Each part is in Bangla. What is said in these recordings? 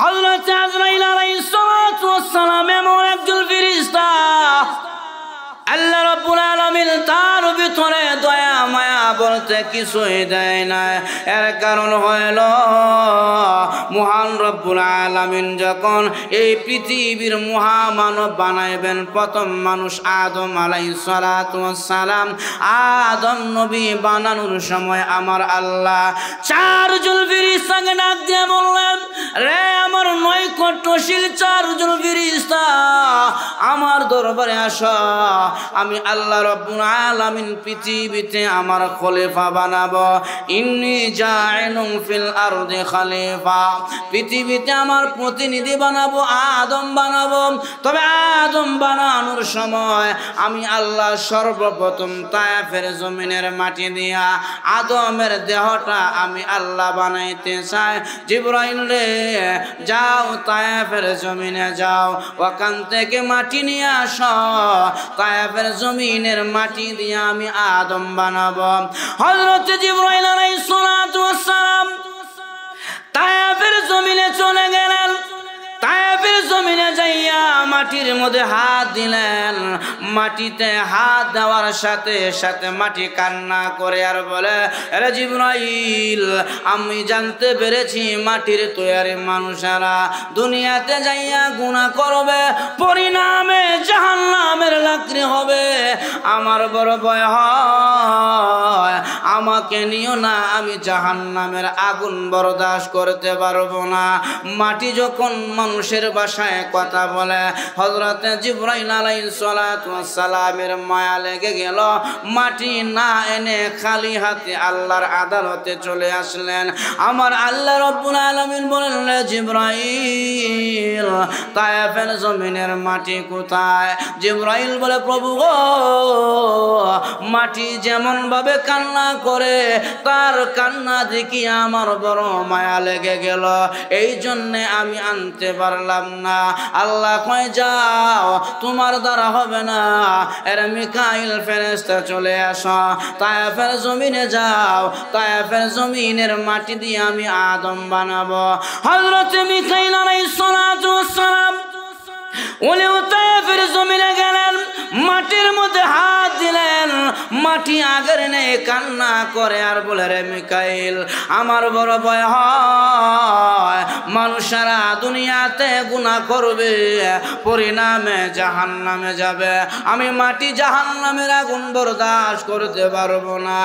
হযরত আজরাইল আলাইহিস সালাতু ওয়াস সালাম এমন একজন ফেরেশতা আল্লাহ রাব্বুল আলামিন তার ভিতরে দয়া মায়া বলতে কিছুই দেয় না। এর কারণ হইল মহান রব্বুল আলামিন যখন এই পৃথিবীর মহামানব বানাইবেন, প্রথম মানুষ আদম আলাইহিস সালাতু ওয়াস সালাম, আদম নবী বানানোর সময় আমার আল্লাহ চারজন ফেরেশতাকে ডাক দিয়ে বললেন, রে আমার নৈকট্যশীল চারজন ফেরেশতা আমার দরবারে আসো, আমি আল্লাহ রাব্বুল আলামিন পৃথিবীতে আমার খলিফা বানাবো। ইন্নী জাইলুন ফিল আরদি খলিফা, পৃথিবীতে আমার প্রতিনিধি বানাবো, আদম বানাবো। তবে আদম বানানোর সময় আমি আল্লাহ সর্বপ্রথম তায়েফের জমিনের মাটি দিয়া আদমের দেহটা আমি আল্লাহ বানাইতে চাই। জিবরাইল রে যাও তায়েফের জমিনে যাও, ওখান থেকে মাটি নিয়ে আসো, তায়েফের জমিনের মাটি দিয়ে আমি আদম বানাবো। হযরত জিবরাইল আলাইহিস সালাতু ওয়াস সালাম তায়েফের জমিনে চলে গেলেন। তায়েফের জমিনে যাইয়া মাটির মধ্যে হাত দিলেন। মাটিতে হাত দেওয়ার সাথে সাথে মাটি কান্না করে আর বলে, আরে জিবরাইল, আমি জানতে পেরেছি মাটির তৈরি মানুষেরা দুনিয়াতে যাইয়া গুনাহ করবে, পরিণামে জাহান্নামের লাকড়ি হবে। আমার বড় ভয় হয়, আমাকে নিও না, আমি জাহান্নামের আগুন বরদাস্ত করতে পারবো না। মাটি যখন মানুষের ভাষায় কথা বলে, হযরত জিবরাইল আলাইহিস সালাতু ওয়াস সালামের মায়া লেগে গেল। মাটি না এনে খালি হাতে আল্লাহর আদালতে চলে আসলেন। আমার আল্লাহ রাব্বুল আলামিন বলেন, জিবরাইল, তায়েফের জমিনের মাটি কোথায়? জিবরাইল বলে, প্রভু গো, মাটি যেমন ভাবে কান্না করে তার কান্না দেখি আমার বড় মায়া লেগে গেল, এই জন্যে আমি আনতে পারলাম না। আল্লাহ কয়, যাও, তোমার দ্বারা হবে না। এর মিকাইল ফেরেশতা চলে আসো, তায়েফের জমিনে যাও, তায়েফের জমিনের মাটি দিয়ে আমি আদম বানাবো। হযরত মিকাইল আলাইহিস সালাতু ওয়াস সালাম উনিও তায়েফের জমিনে গেলেন, মাটির মধ্যে হাত দিলেন। মাটি আগের নেই কান্না করে আর বলে, রে মিকাইল, আমার বড় ভয় হয় মানুষেরা দুনিয়াতে গুনাহ করবে, পরিণামে জাহান্নামে যাবে। আমি মাটি জাহান্নামের আগুন বরদাস্ত করতে পারবো না।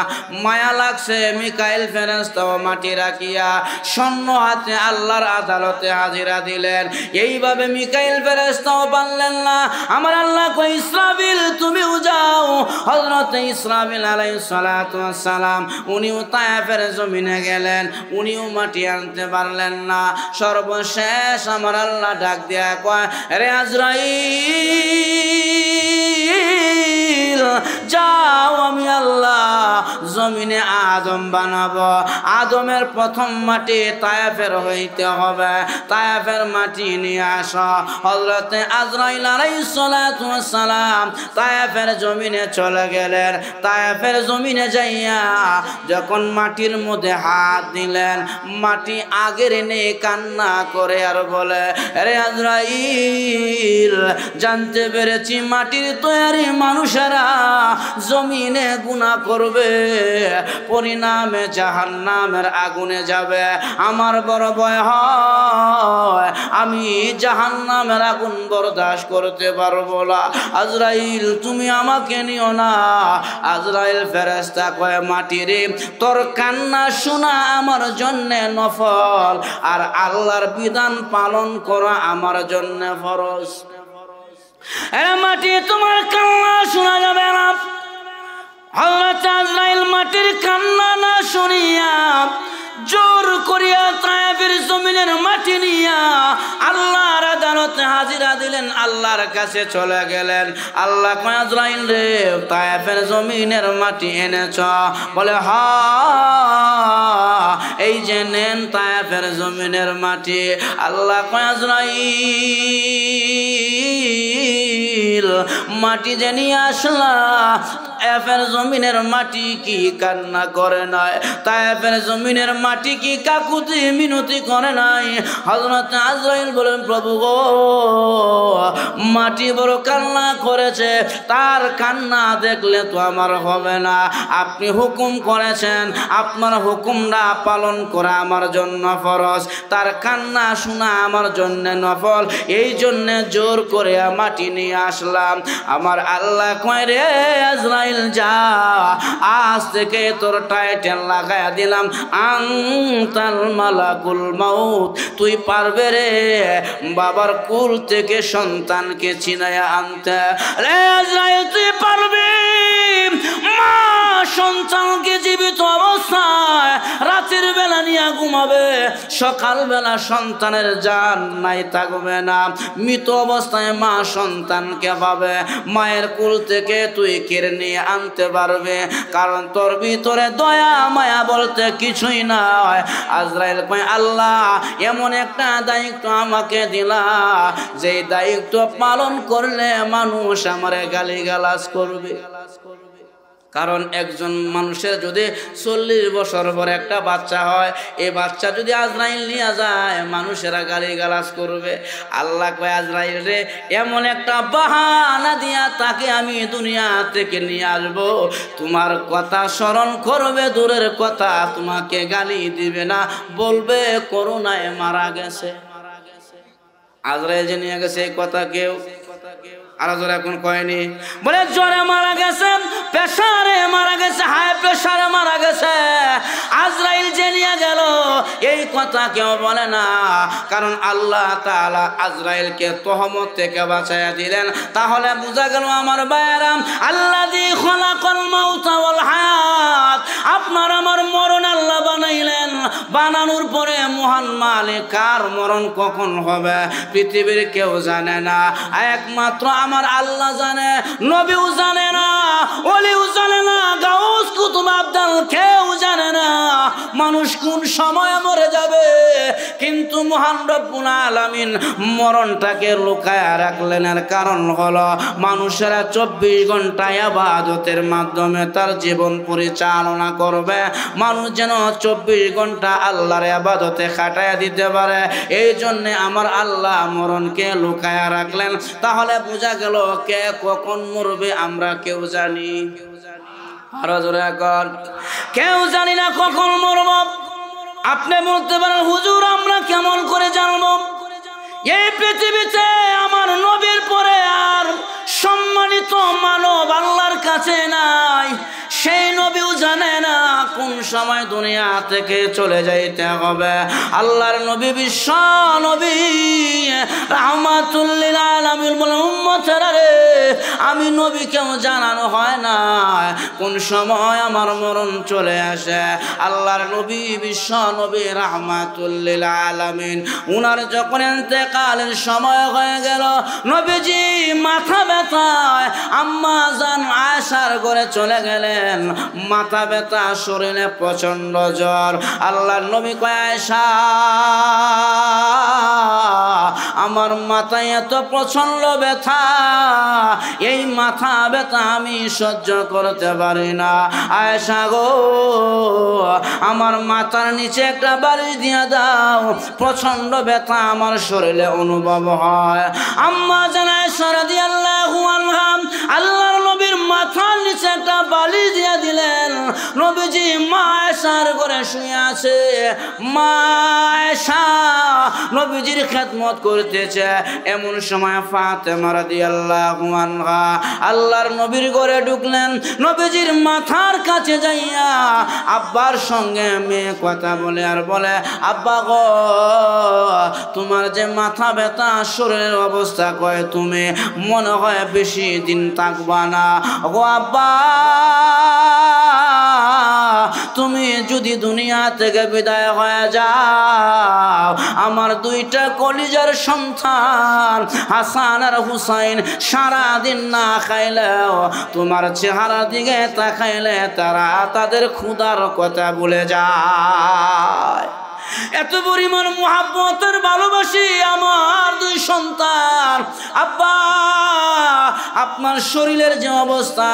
মায়া লাগছে, মিকাইল ফেরেশতাও মাটি রাখিয়া শূন্য হাতে আল্লাহর আদালতে হাজিরা দিলেন। এইভাবে মিকাইল ফেরেশতাও পারলেন না। আমার আল্লাহ কই, ইসরাফিল, তুমিও যাও। হযরত ইসরাফিল আলাইহিস সালাতু ওয়াস সালাম উনিও তায়েফের জমিনে গেলেন, উনিও মাটি আনতে পারলেন না। সর্বশেষ আমার আল্লাহ ডাক দিয়া কয়, রে আজরাইল, যাও, আমি আল্লাহ জমিনে আদম বানাবো। আদমের প্রথম মাটি তায়েফের হইতে হবে, তায়েফের মাটি নিয়ে আসো। হযরত আজরাইল আলাইহিস সালাতু ওয়াস সালাম তায়েফের জমিনে চলে গেলেন। তায়েফের জমিনে যাইয়া যখন মাটির মধ্যে হাত দিলেন, মাটি আগের এনে কান্না করে আর বলে, আরে আজরাইল, জানতে পেরেছি মাটির তৈরি মানুষেরা জমিনে গুনাহ করবে, পরিণামে জাহান্নামের আগুনে যাবে। আমার বড় ভয় হয়, আমি জাহান্নামের আগুন বরদাস্ত করতে পারবো না। আজরাইল, তুমি আমাকে নিও না। আজরাইল ফেরেশতা কয়, মাটি রে, তোর কান্না শোনা আমার জন্য নফল, আর আল্লাহর বিধান পালন করা আমার জন্য ফরজ। এরা মাটি, তোমার কান্না শোনা যাবে না। হযরত আজরাইল মাটির কান্না না শুনিয়া জোর করিয়া তায়েফের জমিনের মাটি নিয়া আল্লাহর আদালতে হাজিরা দিলেন, আল্লাহর কাছে চলে গেলেন। আল্লাহ কয়, আজরাইল রে, তায়েফের জমিনের মাটি এনেছ? বলে, হ্যাঁ, এই যে নেন তায়েফের জমিনের মাটি। আল্লাহ কয়, আজরাইল, মাটি যে নিয়ে আসলা তায়েফের জমিনের মাটি কি কান্না করে নাই? তায়েফের জমিনের মাটি কি কাকুতি মিনতি করে নাই? হযরত আজরাইল বলেন, প্রভু গো, মাটি বড় কান্না করেছে, তার কান্না দেখলে তো আমার হবে না। আপনি হুকুম করেছেন, আপনার হুকুমটা পালন করা আমার জন্য ফরজ, তার কান্না শোনা আমার জন্য নফল। এই জন্য জোর করে মাটি নিয়ে আসলাম। আমার আল্লাহ কয়, রে আজরাইল যা, আজ থেকে তোর টাইটেল লাগায়া দিলাম আনতাল মালাকুল মাউত। তুই পারবে রে বাবার কুল থেকে সন্তানকে ছিনায়া আনতে? রে আজরাইল তুই পারবি মা সন্তানকে জীবিত অবস্থায় রাতের বেলা নিয়ে ঘুমাবে, সকালবেলা সন্তানের জান নাই থাকবে না, মৃত অবস্থায় মা সন্তানকে পাবে, মায়ের কুল থেকে তুই কেড়ে নিয়ে আনতে পারবে, কারণ তোর ভিতরে দয়া মায়া বলতে কিছুই নাই। আজরাইল কয়, আল্লাহ এমন একটা দায়িত্ব আমাকে দিলা, যে দায়িত্ব পালন করলে মানুষ আমারে গালিগালাজ করবে। কারণ একজন মানুষের যদি 40 বছর পরে একটা বাচ্চা হয়, এই বাচ্চা যদি আজরাইল নিয়ে যায় মানুষেরা গালিগালাজ করবে। আল্লাহ কয়, আজরাইল রে এমন একটা বাহানা দিয়া তাকে আমি দুনিয়া থেকে নিয়ে আসবো, তোমার কথা স্মরণ করবে, দূরের কথা তোমাকে গালি দিবে না, বলবে করুণায় মারা গেছে। আজরাইল যে নিয়ে গেছে এই কথা কেউ আর জোরে এখন কয়নি, বলে জ্বরে মারা গেছে, প্রেসারে মারা গেছে, হাই প্রেসারে মারা গেছে। আজরাইল যে নিয়ে গেল এই কথা কেউ বলে না, কারণ আল্লাহ তাআলা আজরাইলকে তহমত থেকে বাঁচাইয়া দিলেন। তাহলে বোঝা গেল আমার ভাইয়েরাম, আল্লাযী খালাকাল মাউতা ওয়াল হায়াত, আপনার আমার মরণ আল্লাহ বানাইলেন, বানানোর পরে মহান মালিক কার মরণ কখন হবে পৃথিবীর কেউ জানে না, একমাত্র আমার আল্লাহ জানে। নবীও জানে না, ওলিও জানে না, গাউস কুতুব আবদাল কেউ জানে না মানুষ কোন সময় মরে যাবে, কিন্তু মহান রব্বুল আলামিন মরণটাকে লুকায়া রাখলেন। এর কারণ হলো মানুষেরা 24 ঘন্টা ইবাদতের মাধ্যমে তার জীবন পরিচালনা করবে, মানুষ যেন 24 ঘন্টা আল্লাহর ইবাদতে কাটায়া দিতে পারে। এই জন্য আমার আল্লাহ মরণকে লুকায়া রাখলেন। তাহলে বোঝা গেল কে কখন মরবে আমরা কেউ জানি, আরো জোরে এখন কেউ জানি না কখন মরব। আপনি বলতে পারেন, হুজুর আমরা কেমন করে জানবো? এই পৃথিবীতে আমার নবীর পরে আর সম্মানিত মানব আল্লাহর কাছে নাই, সেই নবীও জানে না কোন সময় দুনিয়া থেকে চলে যাইতে হবে। আল্লাহর নবী বিশ্ব নবী রাহমাতুল লিল আলামিন বলেন, উম্মতেরা রে আমি নবীকেও জানানো হয় না কোন সময় আমার মরণ চলে আসে। আল্লাহর নবী বিশ্ব নবী রাহমাতুল লিল আলামিন, উনার যখন ইন্তেকালের সময় হয়ে গেল, নবীজি মাথা ব্যথায় আম্মা জান আয়েশার ঘরে চলে গেলেন। মাথা ব্যথা, শরীরে প্রচন্ড জ্বর। আল্লাহর নবী কয়, আয়েশা আমার মাথায় এত প্রচন্ড ব্যথা, এই মাথা ব্যথা আমি সহ্য করতে পারি না। আয়েশা গো আমার মাথার নিচে একটা বালিশ দিয়ে দাও, প্রচন্ড ব্যথা আমার শরীরে অনুভব হয়। আম্মা জান আয়েশা রাদিয়াল্লাহু আনহা আল্লাহর নবীর মাথার নিচে একটা বালিশ দিয়ে দিলেন। নবীজি মা আয়েশার ঘরে শুয়ে আছে, মা আয়েশা নবীজির খেদমত করতেছে। এমন সময় ফাতেমা রাদিয়াল্লাহু আনহা আল্লাহর নবীর ঘরে ঢুকলেন। নবীজির মাথার কাছে যাইয়া আব্বার সঙ্গে মেয়ে কথা বলে আর বলে, আব্বা গো তোমার যে মাথা ব্যথা, শরীরের অবস্থা কয় তুমি মনে হয় বেশি দিন থাকবা না গো আব্বা, তুমি যদি দুনিয়া থেকে বিদায় হয়ে যাও আমার দুইটা কলিজার সন্তান হাসান আর হুসাইন সারাদিন না খাইলেও তোমার চেহারা দিকে তাকাইলে তারা তাদের ক্ষুধার কথা ভুলে যায়। এত পরিমাণ মুহাব্বতের ভালোবাসি আমার দুই সন্তান আব্বা আপনার শরীরের যে অবস্থা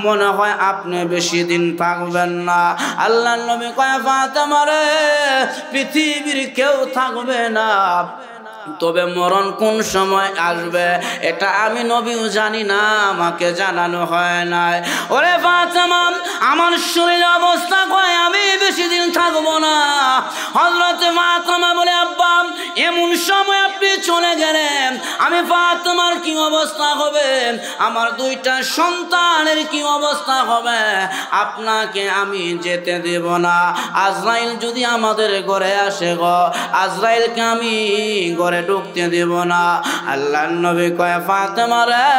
মনে হয় আপনি বেশি দিন থাকবেন না। আল্লাহর নবী কয় ফাতেমা রে পৃথিবীর কেউ থাকবে না, তবে মরণ কোন সময় আসবে এটা আমি নবীও জানি না, আমাকে জানানো হয় নাই। ওরে ফাতেমা আমার শরীরের অবস্থা কয় আমি বেশি দিন থাকবো না। হযরতে ফাতেমা বলে আব্বা এমন সময় আপনি চলে গেলেন আমি ফাতেমার কি অবস্থা হবে, আমার দুইটা সন্তানের কি অবস্থা হবে, আপনাকে আমি যেতে দেব না। আজরাইল যদি আমাদের ঘরে আসে গো, আজরাইলকে আমি ঘরে ঢুকতে দেব না। আল্লাহর নবী কয় ফাতেমা রে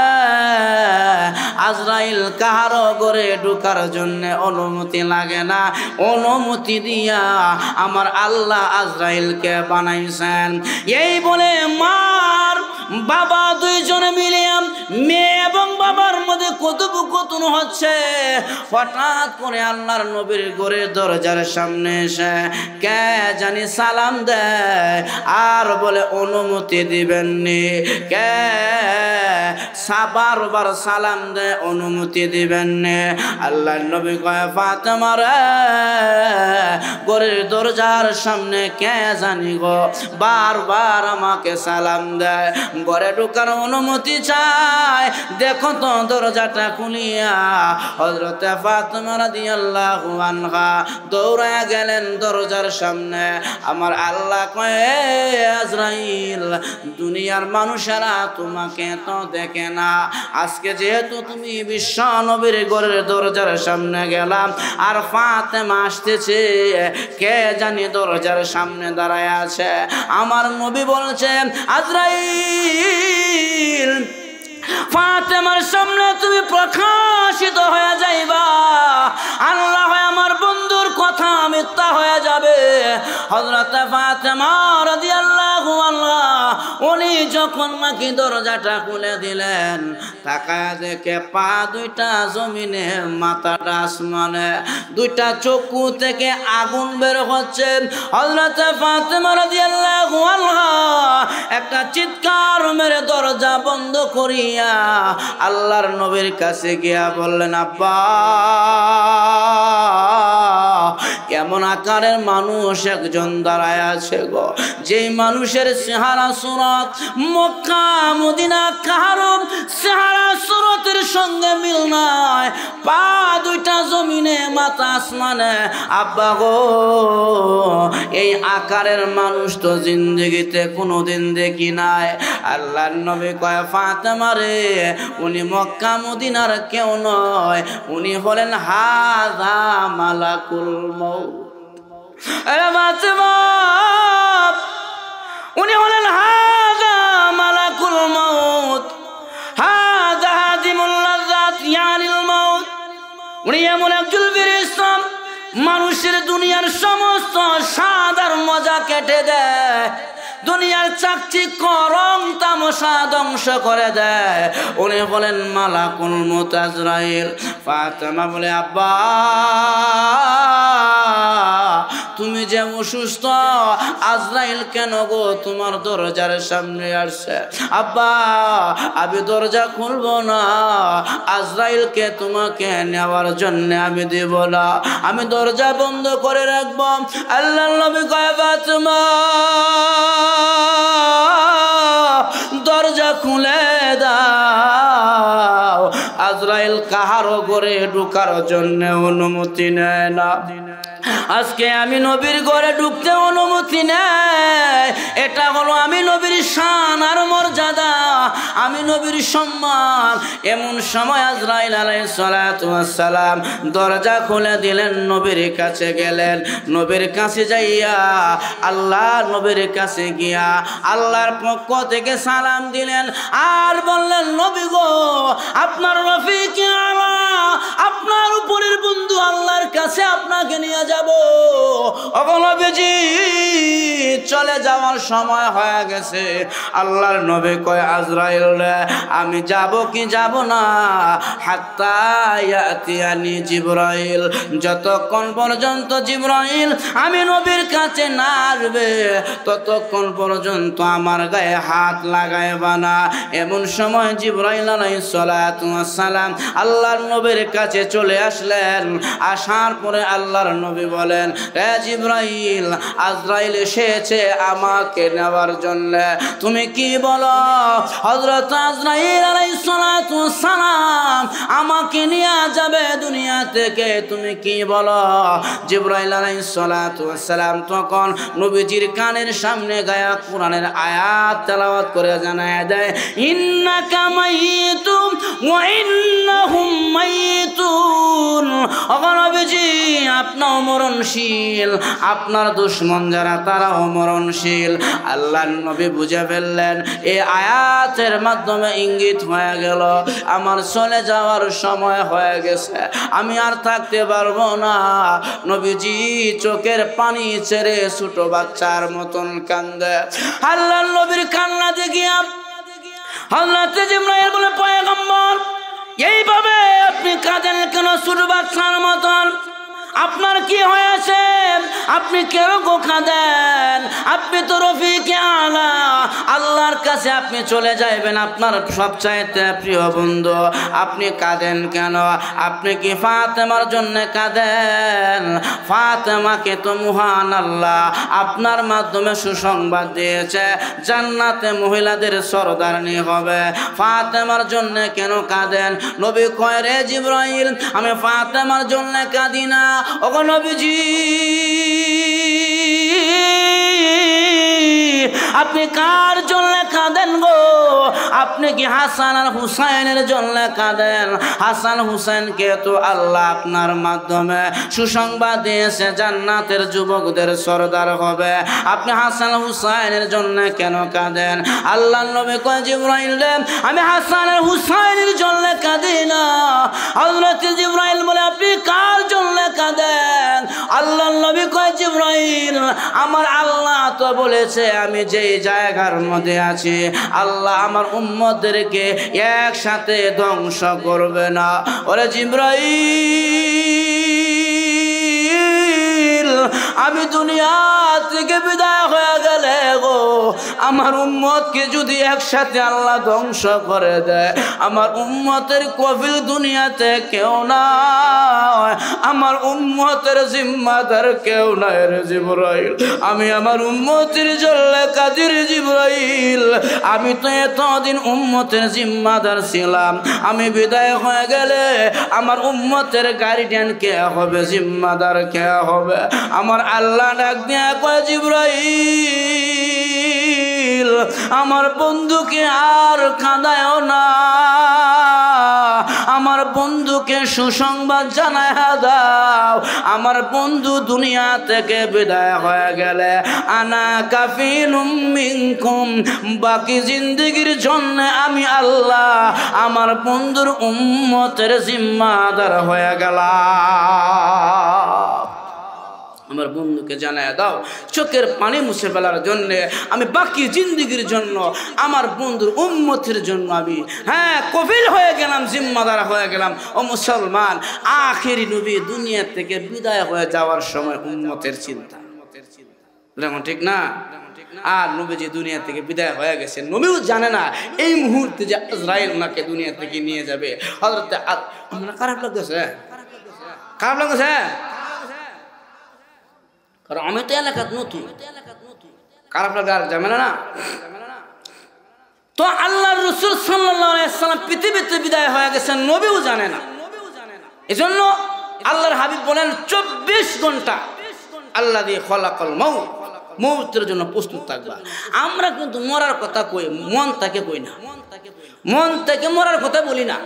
আজরাইল কাহারো ঘরে ঢোকার জন্য অনুমতি লাগে না, অনুমতি দিয়া আমার আল্লাহ আজরাইলকে বানাইছেন। এই বলে মার বাবা দুইজনে মিলে মেয়ে এবং বাবার মধ্যে কথোপকথন হচ্ছে। হঠাৎ করে আল্লাহর নবীর ঘরের দরজার সামনে এসে কে জানি সালাম দেয় আর বলে অনুমতি দিবেননি। কে বারবার সালাম দেয় অনুমতি দিবেননি। আল্লাহর নবী কয় ফাতেমা রে ঘরের দরজার সামনে কে জানি গো বারবার আমাকে সালাম দেয়, ঘরে ঢোকার অনুমতি চায়। দেখো তো দরজাটা খুলিয়া। হযরতে ফাতেমা রাদিয়াল্লাহু আনহা দৌড়ায়া গেলেন দরজার সামনে। আমার আল্লাহ কয় আজরাইল দুনিয়ার মানুষেরা তোমাকে তো দেখে না, আজকে যেহেতু তুমি বিশ্ব নবীর ঘরের দরজার সামনে গেলাম আর ফাতেমা আসতেছে, কে জানি দরজার সামনে দাঁড়ায় আছে। আমার নবী বলছেন আজরাইল ফাতেমার সামনে তুমি প্রকাশিত হয়ে যাইবা, আল্লাহ হয় আমার বন্ধুর কথা মিথ্যা হয়ে যাবে। হযরতে ফাতেমা রাদিয়াল্লাহু আনহা উনি যখন নাকি দরজাটা খুলে দিলেন তাকায় দেখে পা দুইটা জমিনে মাথাটা আসমানে, দুইটা চক্ষু থেকে আগুন বের হচ্ছে। হযরতে ফাতেমা রাদিয়াল্লাহু আনহা একটা চিৎকার মেরে দরজা বন্ধ করিয়া আল্লাহর নবীর কাছে গিয়া বললেন আব্বা কেমন আকারের মানুষ একজন দাঁড়ায় আছে গো, যেই মানুষের চেহারা সুরত মক্কা মদিনা কাহারো চেহারা সুরতের সঙ্গে মিল নাই, পা দুইটা জমিনে মাথা আসমানে। আব্বা গো এই আকারের মানুষ তো জিন্দগিতে কোনোদিন দেখি নাই। আল্লাহর নবী কয় ফাতেমা রে উনি মক্কা মদিনার কেউ নয়, উনি হলেন হাযা মালাকুল মউত। আরে ফাতেমা উনি হলেন হাযা মালাকুল মউত, হাযা হাদিমুল লাযাত ইয়ানিল মউত। উনি এমন একজন ফেরেশতা মানুষের দুনিয়ার সমস্ত স্বাদ আর মজা কেটে দেয়, দুনিয়ার চাকচিক্য রং তামাশা ধ্বংস করে দেয়। উনি বলেন মালাকুল মউত আজরাইল। ফাতেমা বলে আব্বা তুমি যে অসুস্থ, আজরাইল কেন গো তোমার দরজার সামনে আসছে? আব্বা আমি দরজা খুলবো না, আজরাইলকে তোমাকে নেওয়ার জন্য আমি দেব না, আমি দরজা বন্ধ করে রাখবো। আল্লাহর নবী কয় ফাতেমা দরজা খুলে দাও, আজরাইল কাহারো ঘরে ঢোকার জন্য অনুমতি নেয় না। আজকে আমি নবীর ঘরে ঢুকতে অনুমতি নেই, এটা হলো আমি নবীর শান আর মর্যাদা, আমি নবীর সম্মান। এমন সময় আজরাইল আলাইহিস সালাতু ওয়াস সালাম দরজা খুলে দিলেন, নবীর কাছে গেলেন। নবীর কাছে যাইয়া আল্লাহ নবীর কাছে গিয়া আল্লাহর পক্ষ থেকে সালাম দিলেন আর বললেন নবী গো আপনার রফিক আলা আপনার উপরের বন্ধু আল্লাহর কাছে আপনাকে নিয়ে যাব। নবীজি চলে যাওয়ার সময় হয়ে গেছে। আল্লাহর নবী কয় আজরাইল আজরাইল রে আমি যাব কি যাব না হাত্তা ইয়াতিয়ানি জিবরাইল যতক্ষণ পর্যন্ত জিবরাইল আমি নবীর কাছে না আসবে ততক্ষণ পর্যন্ত আমার গায়ে হাত লাগাইবা না এমন সময় জিবরাইল আলাইহিস সালাতু ওয়াস সালাম আল্লাহর নবীর কাছে চলে আসলেন আসার পরে আল্লাহর নবী বলেন হে জিবরাইল আজরাইল এসেছে আমাকে নেওয়ার জন্য তুমি কি বলো হযরত আজরাইল আলাইহিস সালাতু ওয়াস সালাম আমাকে নিয়ে যাবে দুনিয়া থেকে তুমি কি বলো জিবরাইল আলাইহিস সালাতু ওয়াস সালাম তখন নবীজির কানের সামনে গায়া কোরআনের আয়াত তেলাওয়াত করে জানায় দেয় ইন্নাকা মাইতুম ওয়া ইন্নাহুম মাইতুন ও নবীজি আপনিও মরণশীল আপনার দুশমন যারা তারাও মরণশীল আল্লাহর নবী বুঝে ফেললেন এই আয়াতের মাধ্যমে ইঙ্গিত হয়ে গেল আমার চলে যাওয়ার সময় হয়ে গেছে আমি আর থাকতে পারবো না নবীজি চোখের পানি ছেড়ে ছোট বাচ্চার মতন কান্দে আল্লাহর নবীর কান্না দেখিয়া হযরত জিবরাইল বলে পয়গম্বর এইভাবে আপনি কাঁদেন কেন ছোট বাচ্চার মতন আপনার কি হয়েছে আপনি কেন কাঁদেন আপনি তো রফিকে আলা আল্লাহর কাছে আপনি চলে যাইবেন আপনার সবচাইতে প্রিয় বন্ধু আপনি কাঁদেন কেন আপনি কি ফাতেমার জন্য কাঁদেন ফাতেমাকে তো মহান আল্লাহ আপনার মাধ্যমে সুসংবাদ দিয়েছে জান্নাতে মহিলাদের সরদারনি হবে ফাতেমার জন্য কেন কাঁদেন নবী কয় রে জিবরাইল আমি ফাতেমার জন্য কাঁদি না ওগো নবীজি আপনি কার জন্য কাঁদেন গো আপনি কি হাসান আর হুসাইনের জন্য কাঁদেন হাসান হুসাইনকে তো আল্লাহ আপনার মাধ্যমে সুসংবাদ দিয়েছে জান্নাতের যুবকদের সরদার হবে আপনি হাসান হুসাইনের জন্য কেন কাঁদেন আল্লাহর নবী কয় জিবরাইল রে আমি হাসান আর হুসাইনের জন্য কাঁদি না হযরত জিবরাইল বলে আপনি কার জন্য কাঁদেন আল্লাহর নবী কয় জিবরাইল আমার আল্লাহ তো বলেছে আমি যেই জায়গার মধ্যে আছি আল্লাহ আমার উম্মতদেরকে একসাথে ধ্বংস করবে না ওরে জিবরাইল আমি দুনিয়া থেকে বিদায় হয়ে গেলে গো আমার উম্মতকে যদি একসাথে আল্লাহ ধ্বংস করে দেয় আমার উম্মতের কফিল দুনিয়াতে কেউ নাই আমার উম্মতের জিম্মাদার কেউ নাই রে জিবরাইল আমি আমার উম্মতের জন্য কাদির জিবরাইল আমি তো এতদিন উম্মতের জিম্মাদার ছিলাম আমি বিদায় হয়ে গেলে আমার উম্মতের গার্ডিয়ান কে হবে জিম্মাদার কে হবে আমার আল্লাহ ডাক দিয়া কয় জিবরাইল আমার বন্ধুকে আর কাঁদায়ও না আমার বন্ধুকে সুসংবাদ জানায় দাও আমার বন্ধু দুনিয়া থেকে বিদায় হয়ে গেলে আনা কাফিলুম মিনকুম বাকি জিন্দেগির জন্য আমি আল্লাহ আমার বন্ধুর উম্মতের জিম্মাদার হয়ে গেলাম আমার বন্ধুকে জানায় দাও চোখের পানি মুছে ফেলার জন্য আমি বাকি জিন্দেগির জন্য আমার বন্ধুর উম্মতের জন্য আমি কফিল হয়ে গেলাম জিম্মাদার হয়ে গেলাম ও মুসলমান আখেরি নবী দুনিয়া থেকে বিদায় হয়ে যাওয়ার সময় উম্মতের চিন্তা যেমন ঠিক না আর নবীজি দুনিয়া থেকে বিদায় হয়ে গেছে নবীও জানে না এই মুহূর্তে যে আজরাইল ওনাকে দুনিয়া থেকে নিয়ে যাবে হযরত খারাপ লাগতেছে কারণ আমি তো এলাকাত নতুন খারাপ লাগা আর ঝামেলা না তো আল্লাহর রাসূল সাল্লাল্লাহু আলাইহি ওয়াসাল্লাম পৃথিবীতে বিদায় হয়ে গেছেন নবীও জানে না এজন্য আল্লাহর হাবিব বলেন 24 ঘন্টা আল্লাযী খলাকাল মাউত মৌতের জন্য প্রস্তুত থাকবা আমরা কিন্তু মরার কথা কই মন থেকে কই না মন থেকে মরার কথা বলি না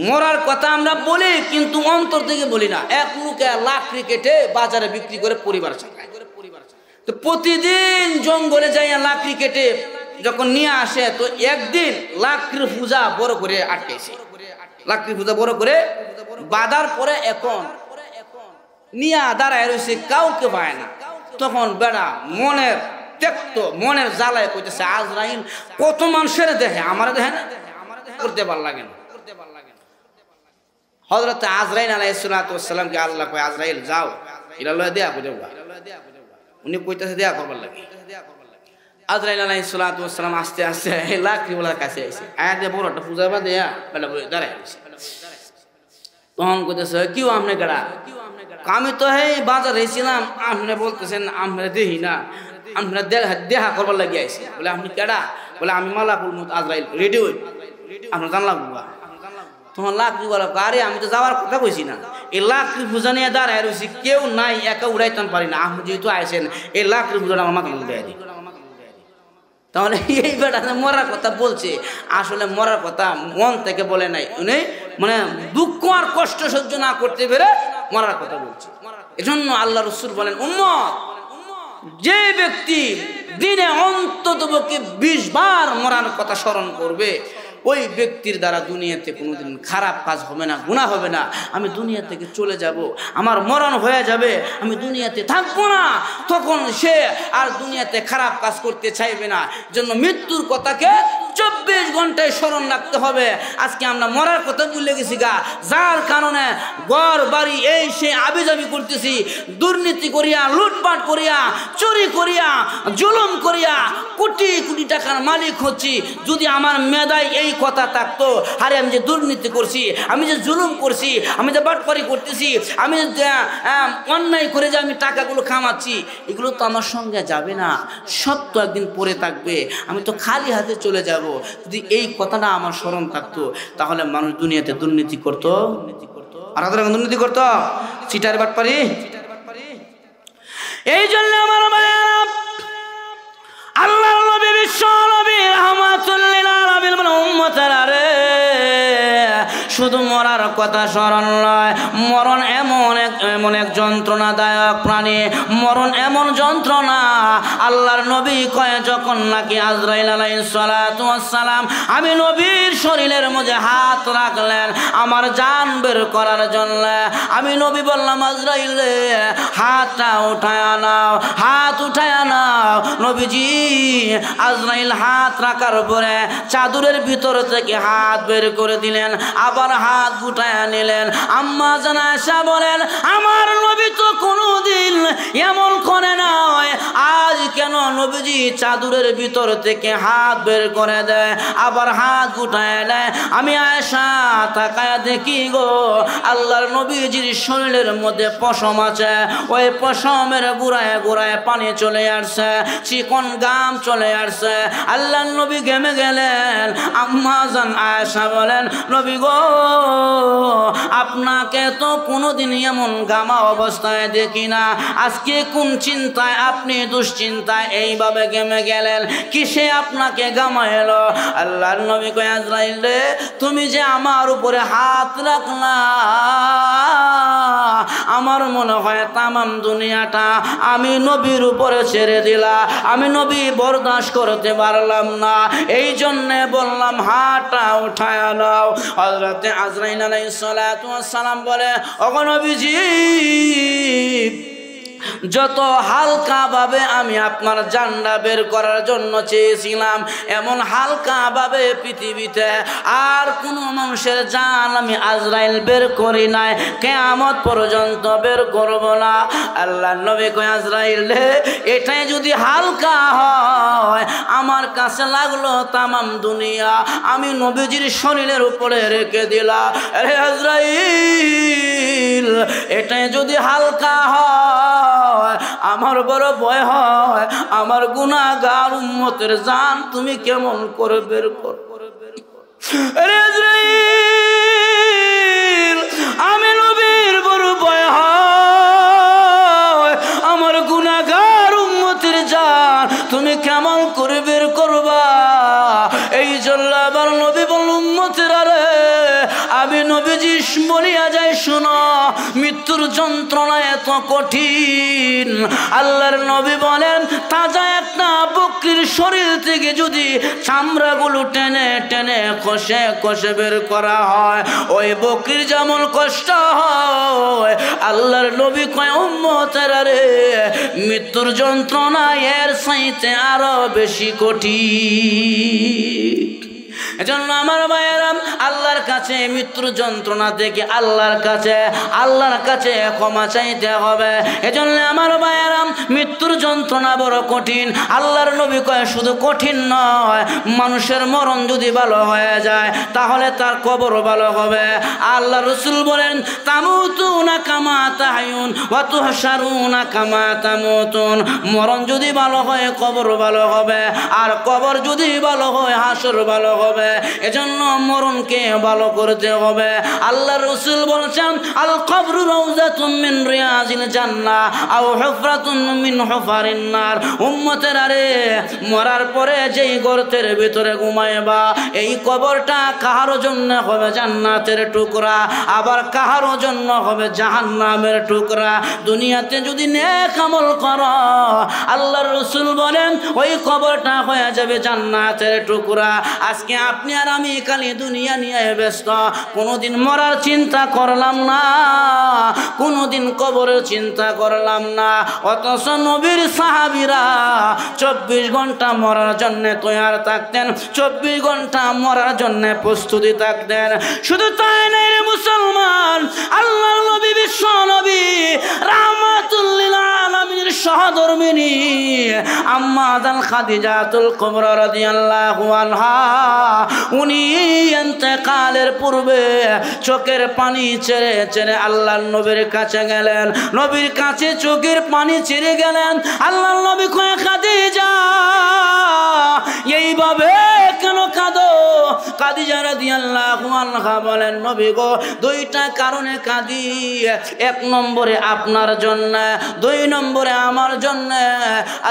মরার কথা আমরা বলি কিন্তু অন্তর থেকে বলি না এক লোকে লাকড়ি কেটে বাজারে বিক্রি করে পরিবার চালায় তো প্রতিদিন জঙ্গলে যাইয়া লাকড়ি কেটে যখন নিয়ে আসে তো একদিন লাকড়ির পূজা বড় করে আটকেছে লাকড়ি পূজা বড় করে বাঁধার পরে এখন নিয়ে দাঁড়ায় রয়েছে কাউকে পায় না তখন বেড়া মনের দেখতো মনের জ্বালায় কইতেছে আজরাইল কত মানুষের দেখে আমার দেখে না করতে ভালো লাগে না হযরত আজরাইল আলাইহিস সালাতু ওয়াস সালামকে আল্লাহ কয় আজরাইল যাও ইলা লয় দেয়া কই দেবা উনি কইতেছে দেয়া করবার লাগে আজরাইল আলাইহিস সালাতু ওয়াস সালাম আস্তে আস্তে লাকড়িওয়ালার কাছে আইছে আয়াতে বড় একটা পূজা বা দেয়া বলে দাঁড়ায় আছে তখন কইতেছে কিও আমনে গড়া আমি তো এই বাজারে ছিলাম আপনি বলতেছেন আমরা দেখি না আমরা দেখা করবার লাগি আইছি বলে আপনি কেডা বলে আমি মালাকুল মউত আজরাইল রেডি হই আপনি জানলাম বাবা তোমার লাকড়ি বলা আরে আমি তো যাওয়ার কথা কইছি না এই লাকড়ি পূজা নিয়ে দাঁড়ায় রয়েছি কেউ নাই একা উড়াইতাম পারি না আপনি যেহেতু আইছেন এই লাকড়ি পূজাটা আমার মাথা মধ্যে দিয়ে তাহলে এই বেটা মরার কথা বলছে আসলে মরার কথা মন থেকে বলে নাই উনি মানে দুঃখ আর কষ্ট সহ্য না করতে পেরে মরার কথা বলছে এজন্য আল্লাহ রাসূল বলেন উম্মত যে ব্যক্তি দিনে অন্ততপক্ষে 20 বার মরার কথা স্মরণ করবে ওই ব্যক্তির দ্বারা দুনিয়াতে কোনোদিন খারাপ কাজ হবে না গুনাহ হবে না আমি দুনিয়া থেকে চলে যাব আমার মরণ হয়ে যাবে আমি দুনিয়াতে থাকবো না তখন সে আর দুনিয়াতে খারাপ কাজ করতে চাইবে না জন্য মৃত্যুর কথাকে 24 ঘন্টায় স্মরণ রাখতে হবে আজকে আমরা মরার কথা ভুলে গেছি গা যার কারণে ঘর বাড়ি এই সে আবিজাবি করতেছি দুর্নীতি করিয়া লুটপাট করিয়া চুরি করিয়া জুলুম করিয়া কোটি কোটি টাকার মালিক হচ্ছি যদি আমার মেধায় এই কথা থাকতো আরে আমি যে দুর্নীতি করছি আমি যে জুলুম করছি আমি যে বাটপারি করতেছি আমি যে অন্যায় করে যে আমি টাকাগুলো কামাচ্ছি এগুলো তো আমার সঙ্গে যাবে না সব তো একদিন পড়ে থাকবে আমি তো খালি হাতে চলে যাব যদি এই কথাটা আমার স্মরণ থাকতো তাহলে মানুষ দুনিয়াতে দুর্নীতি করতো আর দুর্নীতি করতো চিটার বাটপারি এই জন্য আমার আল্লাহর নবী বিশ্ব নবী রাহমাতুল লিল আলামিন উম্মতেরা রে শুধু মরার কথা স্মরণ নয় মরণ এমন এক যন্ত্রণাদায়ক প্রাণী মরণ এমন যন্ত্রণা আল্লাহর নবী কয় যখন নাকি আজরাইল আলাইহিস সালাতু ওয়াস সালাম আমি নবীর শরীরের মধ্যে হাত রাখলেন আমার জান বের করার জন্য আমি নবী বললাম আজরাইল হাতটা উঠায়া নাও হাত উঠায়া নাও নবীজি আজরাইল হাত রাখার পরে চাদরের ভিতর থেকে হাত বের করে দিলেন আবার হাত গুটায়া নিলেন আম্মা জান আয়েশা বলেন আমার নবী তো কোনোদিন এমন করে নয় আজ কেন নবীজি চাদরের ভিতর থেকে হাত বের করে দেয় আবার হাত গুটায়া দেয় আমি আয়েশা তাকায়া দেখি গো আল্লাহর নবীজির শরীরের মধ্যে পশম আছে ওই পশমের গোড়ায় গোড়ায় পানি চলে আসছে চিকন গাম চলে আসছে আল্লাহর নবী ঘেমে গেলেন আম্মা জান আয়েশা বলেন নবী গো আপনাকে তো কোনোদিন এমন গামা অবস্থায় দেখি না আজকে কোন চিন্তায় আপনি দুশ্চিন্তায় এইভাবে ঘেমে গেলেন কিসে আপনাকে গামা এলো আল্লাহর নবী কয় আজরাইল রে তুমি যে আমার উপরে হাত রাখলা আমার মনে হয় তামাম দুনিয়াটা আমি নবীর উপরে ছেড়ে দিলা আমি নবী বরদাস্ত করতে পারলাম না এই জন্য বললাম হাতটা উঠায় নাও হযরত আজরাইল আলাইহিস সালাতু ওয়াস সালাম বলে ওগো নবীজি যত হালকা ভাবে আমি আপনার জানটা বের করার জন্য চেয়েছিলাম এমন হালকা ভাবে পৃথিবীতে আর কোনো মানুষের জান আমি আজরাইল বের করি নাই কিয়ামত পর্যন্ত বের করব না আল্লাহর নবী কয় আজরাইল রে এটাই যদি হালকা হয় আমার কাছে লাগলো তামাম দুনিয়া আমি নবীজির শরীরের উপরে রেখে দিলাম আরে আজরাইল এটাই যদি হালকা হয় আমার বড় ভয় হয় আমার গুনাহগার উম্মতের জান তুমি কেমন করে বের কর আরে আজরাইল আমি নবীর বড় ভয় হয় আমার গুনাহগার উম্মতের জান তুমি কেমন করে বের করবা এই জন্য আমার নবী বলল উম্মতেরা রে আমি নবীজি বলিয়া যাই, শোনো মৃত্যুর যন্ত্রণা এত কঠিন। আল্লাহর নবী বলেন, তাজা একটা বকরির শরীর থেকে যদি চামড়াগুলো টেনে টেনে কষে কষে বের করা হয়, ওই বকরির যেমন কষ্ট হয়, আল্লাহর নবী কয় উম্মতেরা রে, মৃত্যুর যন্ত্রণা এর চাইতে আরো বেশি কঠিন। এজন্য আমার ভাইয়েরা, আল্লাহর কাছে মৃত্যুর যন্ত্রণা থেকে আল্লাহর কাছে ক্ষমা চাইতে হবে। এজন্য আমার ভাইয়েরা, মৃত্যুর যন্ত্রণা বড় কঠিন। আল্লাহর নবী কয় শুধু কঠিন নয়, মানুষের মরণ যদি ভালো হয়ে যায় তাহলে তার কবর ভালো হবে। আল্লাহ রাসূল বলেন, তামুতুনা কামা তাহয়ুন ওয়া তুহশারুনা কামা তামুতুন। মরণ যদি ভালো হয় কবর ভালো হবে, আর কবর যদি ভালো হয় হাসর ভালো হবে। এজন্য মরণকে ভালো করতে হবে। আল্লাহর রাসূল বলেছেন, আল কবরু রাউযাতুম মিন রিয়াজিল জান্নাহ আও হুফরাতুন মিন হুফারিন নার। উম্মতেরা রে, মরার পরে যেই গর্তের ভিতরে ঘুমাইবা, এই কবরটা কাহারো জন্য হবে জান্নাতের টুকরা, আবার কাহারো জন্য হবে জাহান্নামের টুকরা। দুনিয়াতে যদি নেক আমল করো, আল্লাহর রাসূল বলেন ওই কবরটা হয়ে যাবে জান্নাতের টুকরা। আজকে আপনি আর আমি খালি দুনিয়া নিয়ে ব্যস্ত, কোনোদিন মরার চিন্তা করলাম না, কোনোদিন কবরের চিন্তা করলাম না। অথচ নবীর সাহাবীরা 24 ঘন্টা মরার জন্য তৈয়ার থাকতেন, 24 ঘন্টা মরার জন্য প্রস্তুতি থাকতেন। শুধু তাই নয় রে মুসলমান, আল্লাহর নবী বিশ্ব নবী রাহমাতুল লিল আলামিনের সহধর্মিনী আম্মা জান খাদিজাতুল কুবরা রাদিয়াল্লাহু আনহা, উনি ইন্তেকালের পূর্বে চোখের পানি ছেড়ে ছেড়ে আল্লাহর নবীর কাছে গেলেন। নবীর কাছে চোখের পানি ছেড়ে গেলেন। আল্লাহর নবী কয়, খাদিজা এইভাবে কেন কাঁদো? খাদিজা রাদিয়াল্লাহু আনহা বলেন, নবী গো, দুইটা কারণে কাঁদি। 1 নম্বরে আপনার জন্য, 2 নম্বরে আমার জন্য।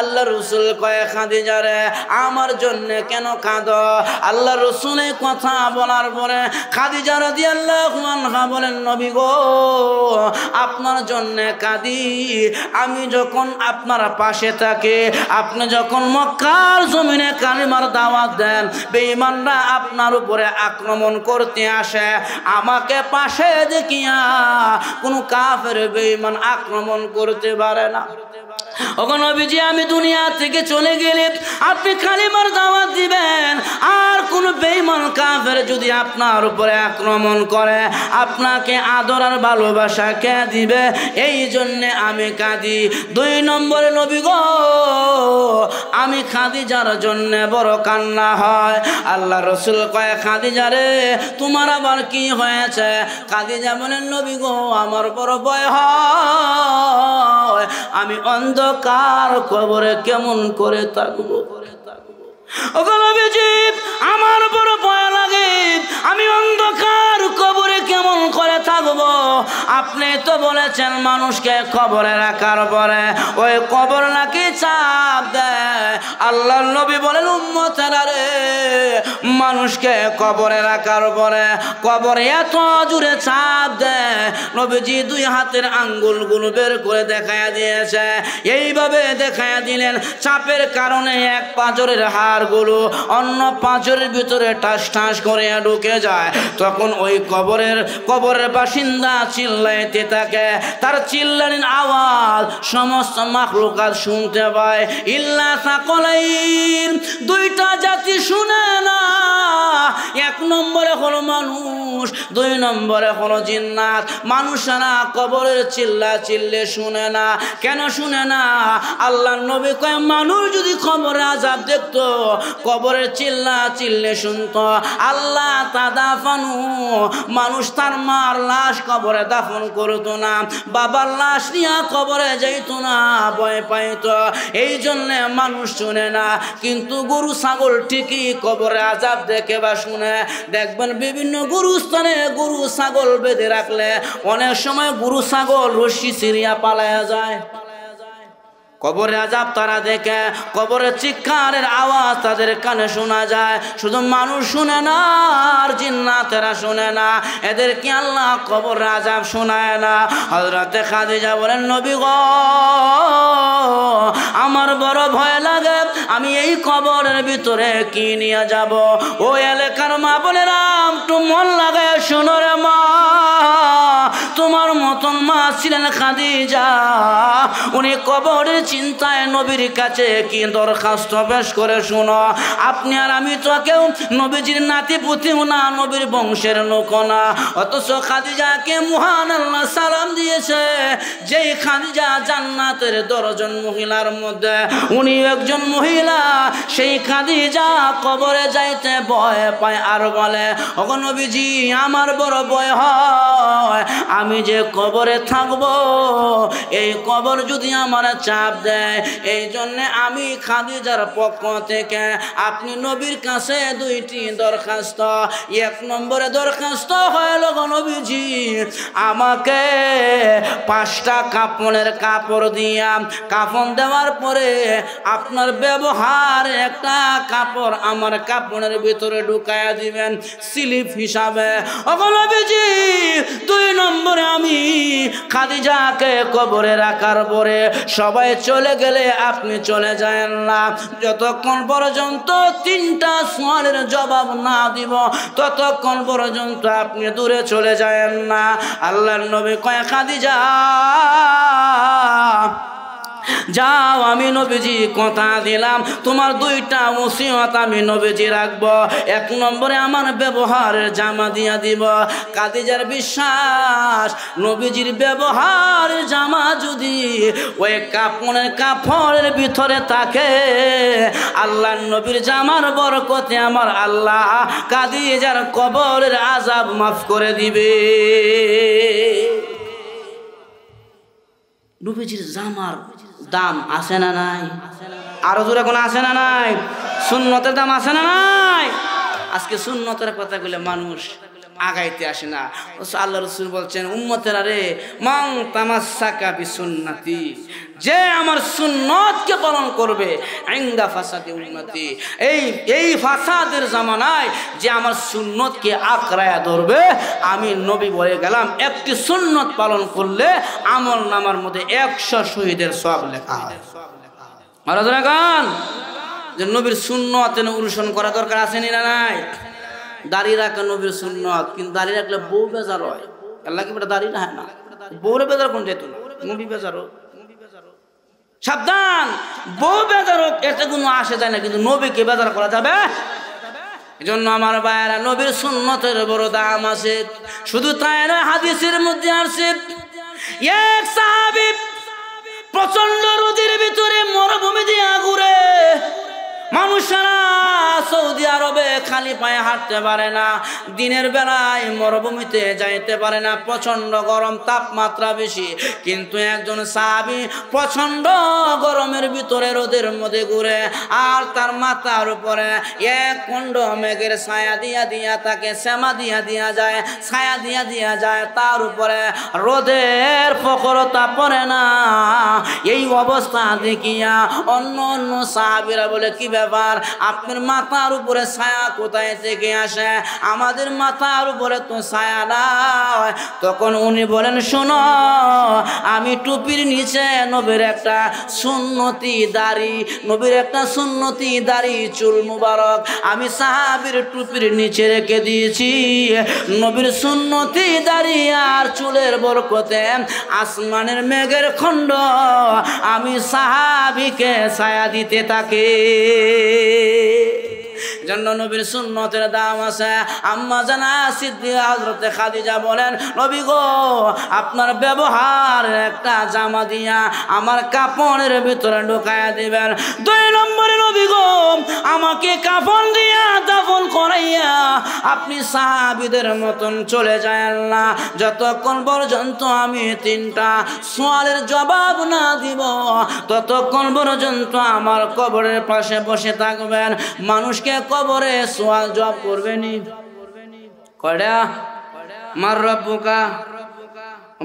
আল্লাহ রাসূল কয়, খাদিজা রে, আমার জন্য কেন কাঁদো? আল্লাহ রাসূলের কথা বলার পরে খাদিজা রাদিয়াল্লাহু আনহা বলেন, নবী গো, আপনার জন্য কাঁদি। আমি যখন আপনার পাশে থাকি, আপনি যখন মক্কার জমিনে কালিমার দাওয়াত দেন, বেঈমানরা আপনার উপরে আক্রমণ করতে আসে, আমাকে পাশে দেখিয়া কোন কাফের বেঈমান আক্রমণ করতে পারে না। ওগো নবীজি, আমি দুনিয়া থেকে চলে গেলে আপনি কালিমার দাওয়াত দিবেন, আর কোন বেঈমান কাফের যদি আপনার উপরে আক্রমণ করে, আপনাকে আদর আর ভালোবাসা কে দিবে? এই জন্যে আমি কাঁদি। 2 নম্বরে নবী গো, আমি খাদিজার জন্য বড় কান্না হয়। আল্লাহ রাসূল কয়, খাদিজা রে, তোমার আবার কি হয়েছে? খাদিজা বলেন, নবী গো, আমার বড় ভয় হয়, আমি অন্ধকার কবরে কেমন করে থাকবো। ওগো নবীজি, আমার বড় ভয় লাগে, আমি অন্ধকার কবরে কেমন করে থাকবো। আপনি তো বলেছেন মানুষকে কবরে রাখার পরে ওই কবর নাকি চাপ দেয়। আল্লাহর নবী বলেন, উম্মতেরা রে, মানুষকে কবরে রাখার পরে কবরে এত জোরে চাপ দেয়, নবীজি 2 হাতের আঙ্গুলগুলো বের করে দেখায়া দিয়েছে। এইভাবে দেখায়া দিলেন, চাপের কারণে এক পাঁজরের হাড়গুলো অন্য পাঁজরের ভিতরে ঠাস ঠাস করে ঢুকে যায়। তখন ওই কবরের বাসিন্দা চিল্লাইতে থাকে, তার চিল্লানির আওয়াজ সমস্ত মাখলুকাত শুনতে পায়, ইল্লা সাকলাইন, 2টা জাতি শুনে না। 1 নম্বরে হলো মানুষ, 2 নম্বরে হলো জিন্নাত। মানুষেরা কবরের চিল্লা চিল্লে শুনে না। কেন শুনে না? আল্লাহর নবী কয়, মানুষ যদি কবরে আযাব দেখতো, কবরের চিল্লা চিল্লে শুনতো, আল্লাহ তাদাফানু, মানুষ তার মার লাশ কবরে দাফন করতো না, বাবার লাশ নিয়ে কবরে যাইত না, ভয় পাইত। এই জন্য মানুষ শুনে না। কিন্তু গরু ছাগল ঠিকই কবরে আযাব দেখে বা শুনে। দেখবেন বিভিন্ন গুরুস্থানে গরু ছাগল বেঁধে রাখলে অনেক সময় গরু ছাগল রশি ছিঁড়িয়া পালায়া যায়। কবরের আযাব তারা দেখে, কবরের চিৎকারের আওয়াজ তাদের কানে শোনা যায়। শুধু মানুষ শুনে না, আর জিন্নাতেরা শুনে না, এদেরকে আল্লাহ কবরের আযাব শোনায় না। হযরতে খাদিজা বলেন, নবী গো, আমার বড় ভয় লাগে, আমি এই কবরের ভিতরে কি নিয়ে যাব। ও এলাকার মা বোনেরা, একটু মন লাগায় শোনো রে মা, তোমার মতন মা ছিলেন খাদিজা, উনি কবরের চিন্তায় নবীর কাছে কি দরখাস্ত পেশ করে শোনো। আপনি আর আমি তো কেউ নবীজির নাতি পুতিও না, নবীর বংশের লোক না, অথচ খাদিজাকে মহান আল্লাহ সালাম দিয়েছে। যেই খাদিজা জান্নাতের 10 জন মহিলার মধ্যে উনি একজন মহিলা, সেই খাদিজা কবরে যাইতে ভয় পায় আর বলে, ওগো নবীজি, আমার বড় ভয় হয়, আমি যে কবরে থাকবো, এই কবর যদি আমার চাপ দেয়, এই জন্য আমি খাদিজার পক্ষ থেকে আপনি নবীর কাছে 2টি দরখাস্ত। 1 নম্বরে দরখাস্ত হলো, গো নবীজি, আমাকে 5টা কাপড়ের কাপড় দিয়া কাফন দেওয়ার পরে আপনার ব্যবহার একটা কাপড় আমার কাপড়ের ভিতরে ঢুকায়া দিবেন স্লিপ হিসাবে। ওগো নবীজি, 2 নম্বরে আমি খাদিজাকে কবরে রাখার পরে সবাই চলে গেলে আপনি চলে যায়েন না, যতক্ষণ পর্যন্ত 3টা সওয়ালের জবাব না দিব ততক্ষণ পর্যন্ত আপনি দূরে চলে যায়েন না। আল্লাহর নবী কয়, খাদিজা যাও, আমি নবীজি কথা দিলাম, তোমার 2টা ওসিয়ত আমি নবীজি রাখবো। 1 নম্বরে আমার ব্যবহারের জামা দিয়া দিব। খাদিজার বিশ্বাস, নবীজির ব্যবহারের জামা যদি ওই কাপড়ের ভিতরে থাকে, আল্লাহর নবীর জামার বরকতে আমার আল্লাহ খাদিজার কবরের আযাব মাফ করে দিবে। নবীজির জামার দাম আছে না নাই? আরো জোরে কোন আছে না নাই? সুন্নতের দাম আছে না নাই? আজকে সুন্নতের কথা বলে মানুষ আগাইতে আসে না। আল্লাহ রাসূল বলছেন, উম্মতেরা রে, মান তামাসসাকা বিসুন্নতি, যে আমার সুন্নতকে পালন করবে, ইনদা ফাসাদি উম্মতি, এই ফাসাদের জামানায় যে আমার সুন্নতকে আঁকড়ায়া ধরবে, আমি নবী বলে গেলাম, একটি সুন্নত পালন করলে আমল নামার মধ্যে 100 শহীদের সওয়াব লেখা হয়। মারাজনা গান যে নবীর সুন্নত অনুসরণ করা দরকার আছে না নাই? দাড়ি রাখা নবীর সুন্নত, কিন্তু দাড়ি রাখলে বউ বেজার হয়। আল্লাহ কি বলে দাড়ি রাখে না, বউরে বেজার কোন যেত না, নবী বেজার হোক। সাবধান, বউ বেজার হোক এতে কোনো আসে যায় না, কিন্তু নবীকে বেজার করা যাবে। এজন্য আমার ভাইয়েরা, নবীর সুন্নতের বড় দাম আছে। শুধু তাই নয়, হাদিসের মধ্যে আসছে, এক সাহাবী প্রচন্ড রোদের ভিতরে মরুভূমি দিয়ে ঘুরে, মানুষেরা সৌদি আরবে খালি পায়ে হাঁটতে পারে না, দিনের বেলায় মরুভূমিতে যাইতে পারে না, প্রচন্ড গরম, তাপমাত্রা বেশি। কিন্তু একজন সাহাবী প্রচন্ড গরমের ভিতরে রোদের মধ্যে ঘুরে, আর তার মাথার উপরে 1 খণ্ড মেঘের ছায়া দিয়া তাকে শ্যামা দিয়া যায়, ছায়া দিয়া যায়, তার উপরে রোদের প্রখরতা পড়ে না। এই অবস্থা দেখিয়া অন্য সাহাবীরা বলে, কি ব্যাপার, আপনার মাথার উপরে ছায়া কোথায় থেকে আসে? আমাদের মাথার উপরে তো ছায়া নাই। তখন উনি বলেন, শোনো, আমি টুপির নিচে নবীর একটা সুন্নতি দাড়ি, নবীর একটা সুন্নতি দাড়ি চুল মুবারক আমি সাহাবীর টুপির নিচে রেখে দিয়েছি। নবীর সুন্নতি দাড়ি আর চুলের বরকতে আসমানের মেঘের খণ্ড আমি সাহাবীকে ছায়া দিতে থাকে। জন্য নবীর সুন্নতের দাম আছে। আম্মা জানা সিদ্দিকা হযরতে খাদিজা বলেন, নবী গো, আপনার ব্যবহার একটা জামা দিয়া আমার কাপড়ের ভিতরে ঢুকায়া দিবেন। 2 নম্বরে, নবী গো, আমাকে কাফন দিয়া দাফন করাইয়া আপনি সাহাবীদের মতন চলে যায়েন না, যতক্ষণ পর্যন্ত আমি 3টা সওয়ালের জবাব না দিব ততক্ষণ পর্যন্ত আমার কবরের পাশে বসে থাকবেন। মানুষকে কবরে সওয়াল জবাব করবেনি। কয়টা? মার রব্বুকা,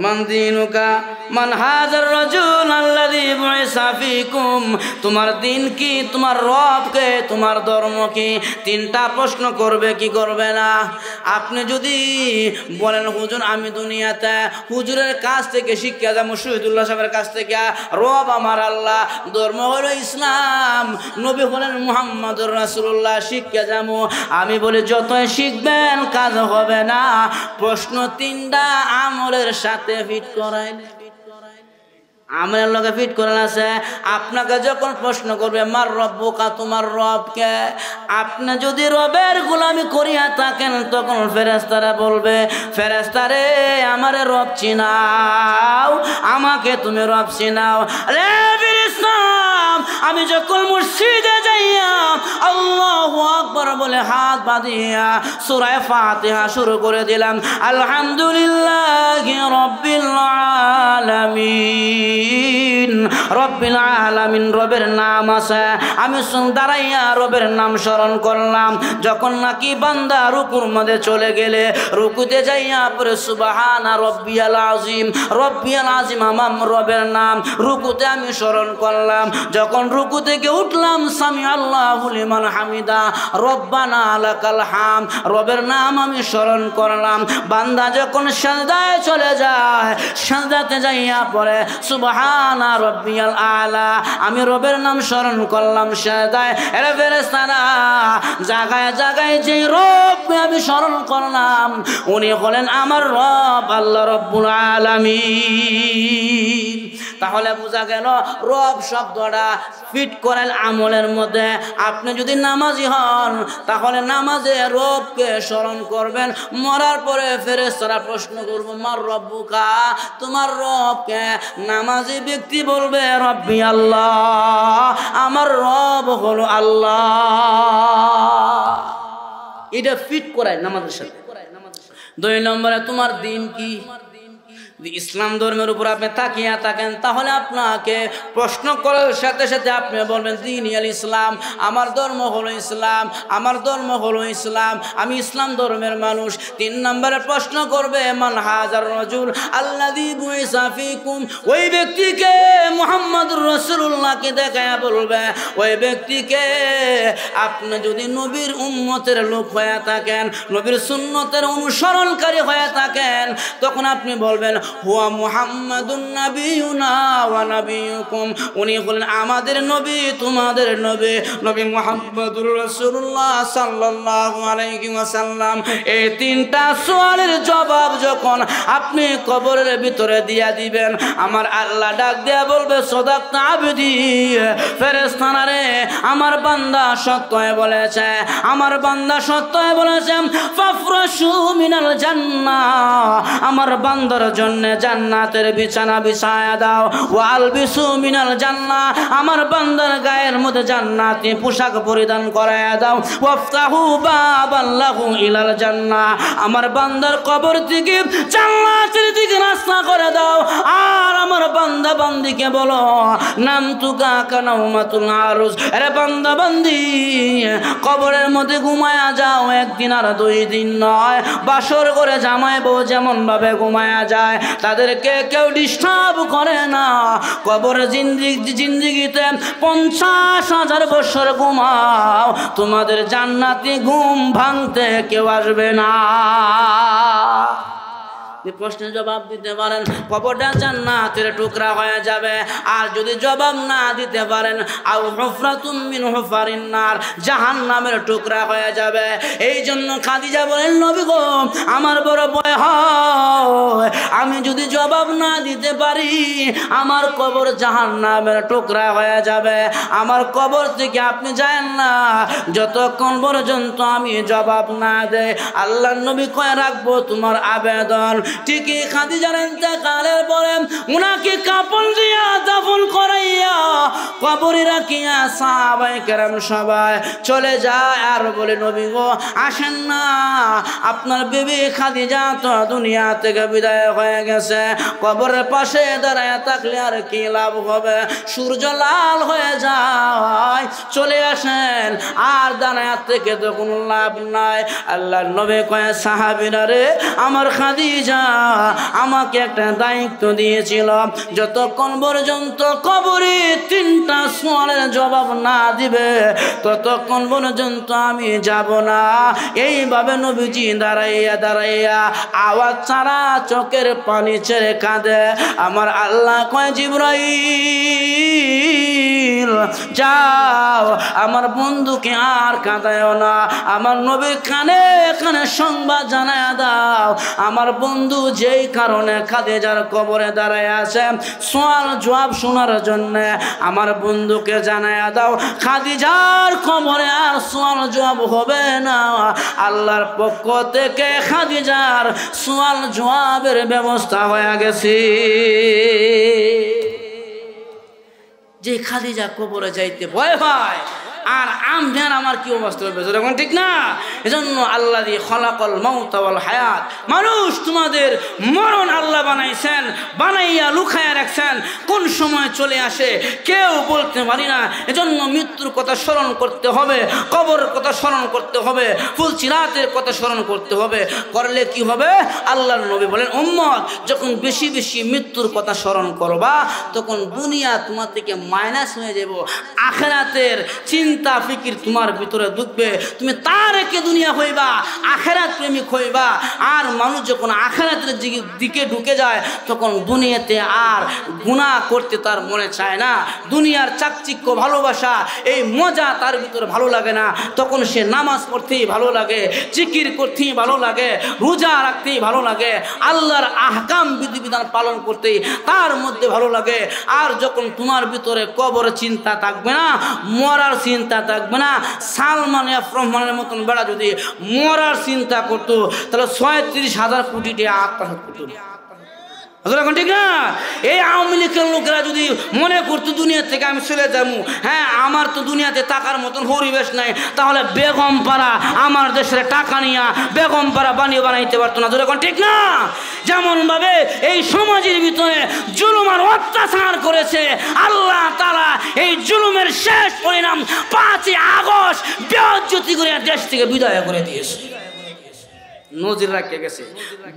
মান দীনুকা মান হাযার রাজুল আল্লাযী বুইসা ফীকুম, তোমার দিন কি, তোমার রব কে, তোমার ধর্ম কি? তিনটা প্রশ্ন করবে কি করবে না? আপনি যদি বলেন হুজুর আমি দুনিয়াতে হুজুরের কাছ থেকে শিক্ষা যাবো, শহীদুল্লাহ সাহেবের কাছ থেকে, রব আমার আল্লাহ, ধর্ম হলো ইসলাম, নবী হলেন মুহাম্মদুর রাসূলুল্লাহ, শিক্ষা যাবো, আমি বলি যতই শিখবেন কাজ হবে না। প্রশ্ন তিনটা আমলের সাথে ফিট করাই, আমলের লগে ফিট করেন আছে। আপনাকে যখন প্রশ্ন করবে মার রব্বুকা, তোমার রবকে, আপনি যদি রবের গোলামি করিয়া থাকেন তখন ফেরেশতারা বলবে ফেরেশতারে আমারে রব চিনাও, আমাকে তুমি রব চিনাও। রে ইসলাম, আমি যখন মসজিদে যাইয়া আল্লাহু আকবার বলে হাত বাঁধিয়া সূরা ফাতিহা শুরু করে দিলাম, আলহামদুলিল্লাহি রাব্বিল আলামিন, রব্বিল আলামিন রবের নাম আছে, আমি দাঁড়াইয়া রবের নাম স্মরণ করলাম। যখন নাকি বান্দা রুকুর মধ্যে চলে গেলে রুকুতে যাইয়া পরে সুবহানা রব্বিয়াল আযীম, রব্বিয়াল আযীম আমার রবের নাম, রুকুতে আমি স্মরণ করলাম। যখন রুকু থেকে উঠলাম সামি আল্লাহু লিমান হামিদা, রব্বানা লাকাল হাম, রবের নাম আমি স্মরণ করলাম। বান্দা যখন সিজদায় চলে যায়, সিজদাতে যাইয়া পড়ে সুবহানা রব্বিয়াল আলা, আমি রবের নাম স্মরণ করলাম সিজদায়। এর ফেরেশতারা জায়গায় জায়গায় যে রব আমি স্মরণ করলাম উনি হলেন আমার রব আল্লাহ রব্বুল আলামিন। তাহলে বোঝা গেল রব শব্দটা ফিট করেন আমলের মধ্যে। আপনি যদি নামাজি হন তাহলে নামাজে রবকে স্মরণ করবেন। মরার পরে ফেরেশতারা প্রশ্ন করবে মার রব্বুকা, তোমার রবকে? নামাজি ব্যক্তি বলবে রব্বি আল্লাহ, আমার রব হলো আল্লাহ। এটা ফিট করায় নামাজের সাথে। 2 নম্বরে তোমার দিন কি? ইসলাম ধর্মের উপর আপনি তাকিয়ে থাকেন তাহলে আপনাকে প্রশ্ন করার সাথে সাথে আপনি বলবেন দীনি আল ইসলাম, আমার ধর্ম হলো ইসলাম, আমার ধর্ম হলো ইসলাম, আমি ইসলাম ধর্মের মানুষ। 3 নম্বরে প্রশ্ন করবে মান হাযার রাজুল আল্লাযী বুইসা ফীকুম, ওই ব্যক্তিকে মুহাম্মদুর রাসূলুল্লাহকে দেখায়া বলবে ওই ব্যক্তিকে আপনি যদি নবীর উম্মতের লোক হয়ে থাকেন, নবীর সুন্নতের অনুসরণকারী হয়ে থাকেন, তখন আপনি বলবেন হুয়া মুহাম্মাদুন নাবিয়ুনা ওয়া নাবিয়ুকুম, উনি হলেন আমাদের নবী তোমাদের নবী, নবী মুহাম্মদুর রাসূলুল্লাহ সাল্লাল্লাহু আলাইহি ওয়াসাল্লাম। এই 3টা সওয়ালের জবাব যখন আপনি কবরের ভিতরে দিয়া দিবেন, আমার আল্লাহ ডাক দিয়া বলবে সাদাকতা আবদি, ফেরেশতারা রে আমার বান্দা সত্যই বলেছে, আমার বান্দা সত্যই বলেছে, ফাফরাশু মিনাল জান্নাহ, আমার বান্দার জন্য জান্নাতের বিছানা বিছায়া দাও, ওয়ালবিসু মিনাল জান্নাহ, আমার বান্দার গায়ের মধ্যে জান্নাতি পোশাক পরিধান করায়া দাও, ওয়াফতাহু বাবাল্লাহু ইলাল জান্নাহ, আমার বান্দার কবর থেকে জান্নাতের দিকে রাস্তা করে দাও। আর আমার বান্দা বান্দিকে বলো নাম তুকা কানাউমাতুল আরুজ, আরে বান্দা বান্দি কবরের মধ্যে ঘুমায়া যাও, 1 দিন আর 2 দিন নয়, বাসর করে জামাই বউ যেমন ভাবে ঘুমায়া যায় তাদেরকে কেউ ডিস্টার্ব করে না। কবরের জিন্দেগিতে 50,000 বছর ঘুমাও, তোমাদের জান্নাতি ঘুম ভাঙতে কেউ আসবে না। প্রশ্নের জবাব দিতে পারেন কবরটা জান্নাতের টুকরা হয়ে যাবে। আর যদি জবাব না দিতে পারেন আও হুফরাতুম মিন হুফারিন নার, জাহান্নামের টুকরা হয়ে যাবে। এই জন্য খাদিজা বলেন নবী গো আমার বড় ভয় হয়, আমি যদি জবাব না দিতে পারি আমার কবর জাহান্নামের টুকরা হয়ে যাবে। আমার কবর থেকে আপনি যায়েন না যতক্ষণ পর্যন্ত আমি জবাব না দেই। আল্লাহর নবী কয়ে রাখবো তোমার আবেদন। ঠিকই খাদিজার ইন্তেকালের পরে উনাকে কাফন দিয়া দাফন করাইয়া কবরে রাখিয়া সাহাবায়ে কেরাম সবাই চলে যায় আর বলে নবী গো আসেন না, আপনার বিবি খাদিজা তো দুনিয়া থেকে বিদায় হয়ে গেছে, কবরের পাশে দাঁড়ায় থাকলে আর কি লাভ হবে, সূর্য লাল হয়ে যায়, চলে আসেন, আর দাঁড়ায় থেকে তো কোনো লাভ নাই। আল্লাহর নবী কয় সাহাবীরা রে আমার খাদিজা আমাকে একটা দায়িত্ব দিয়েছিল, যতক্ষণ পর্যন্ত কবরে 3টা সওয়ালের জবাব না দিবে ততক্ষণ পর্যন্ত আমি যাব না। এইভাবে নবীজি দাঁড়াইয়া দাঁড়াইয়া আওয়াজ ছাড়া চোখের পানি ছেড়ে কাঁদে। আমার আল্লাহ কয়, জিবরাইল যাও আমার বন্ধুকে আর কাঁদায়ও না, আমার নবীর কানে কানে সংবাদ জানায় দাও আমার বন্ধু যেই কারণে খাদিজার কবরে দাঁড়ায় আছে সওয়াল জবাব শোনার জন্য, আমার বন্ধুকে জানায় দাও খাদিজার কবরে আর সওয়াল জবাব হবে না। আল্লাহর পক্ষ থেকে খাদিজার সওয়াল জবাবের ব্যবস্থা হয়ে গেছে। যে খাদিজা কবরে যাইতে ভয় পায় আর আমদের আমার কি অবস্থা হবে যখন, ঠিক না? এজন্য আল্লাহ দিয়ে খলাকল মাউত ওয়াল হায়াত, মানুষ তোমাদের মরণ আল্লাহ বানাইছেন, বানাইয়া লুকায়া রাখছেন, কোন সময় চলে আসে কেউ বলতে পারি না। এজন্য মৃত্যুর কথা স্মরণ করতে হবে, কবরের কথা স্মরণ করতে হবে, ফুলসিরাতের কথা স্মরণ করতে হবে। করলে কি হবে? আল্লাহর নবী বলেন, উম্মত যখন বেশি বেশি মৃত্যুর কথা স্মরণ করবা তখন দুনিয়া তোমার থেকে মাইনাস হয়ে যাব, আখিরাতের চিন্তা ফিকির তোমার ভিতরে ঢুকবে, তুমি তার একে দুনিয়া হইবা, আখিরাত প্রেমিক হইবা। আর মানুষ যখন আখিরাতের দিকে ঢুকে যায় তখন দুনিয়াতে আর গুনাহ করতে তার মনে চায় না, দুনিয়ার চাকচিক্য ভালোবাসা এই মজা তার ভিতরে ভালো লাগে না, তখন সে নামাজ পড়তেই ভালো লাগে, জিকির করতেই ভালো লাগে, রোজা রাখতেই ভালো লাগে, আল্লাহর আহকাম বিধিবিধান পালন করতেই তার মধ্যে ভালো লাগে। আর যখন তোমার ভিতরে কবরের চিন্তা থাকবে না, মরার চিন্তা থাকবে না, সালমান এফ রহমানের মতন বেড়া যদি মরার চিন্তা করতো তাহলে 36,000 কোটি টাকা আত্মসাৎ করতো, ঠিক না? এই আওয়ামী লীগের লোকেরা যদি মনে করতো দুনিয়া থেকে আমি চলে যাবো, হ্যাঁ আমার তো দুনিয়াতে টাকার মতন পরিবেশ নাই, তাহলে বেগম পাড়া আমার দেশের টাকা নিয়ে বেগম পাড়া বানাইতে পারতো না, ঠিক না? যেমন ভাবে এই সমাজের ভিতরে জুলুম আর অত্যাচার করেছে, আল্লাহ তাআলা এই জুলুমের শেষ পরিণাম 5ই আগস্ট বেইজ্জতি করে দেশ থেকে বিদায় করে দিয়েছে। নজির রাখে গেছে,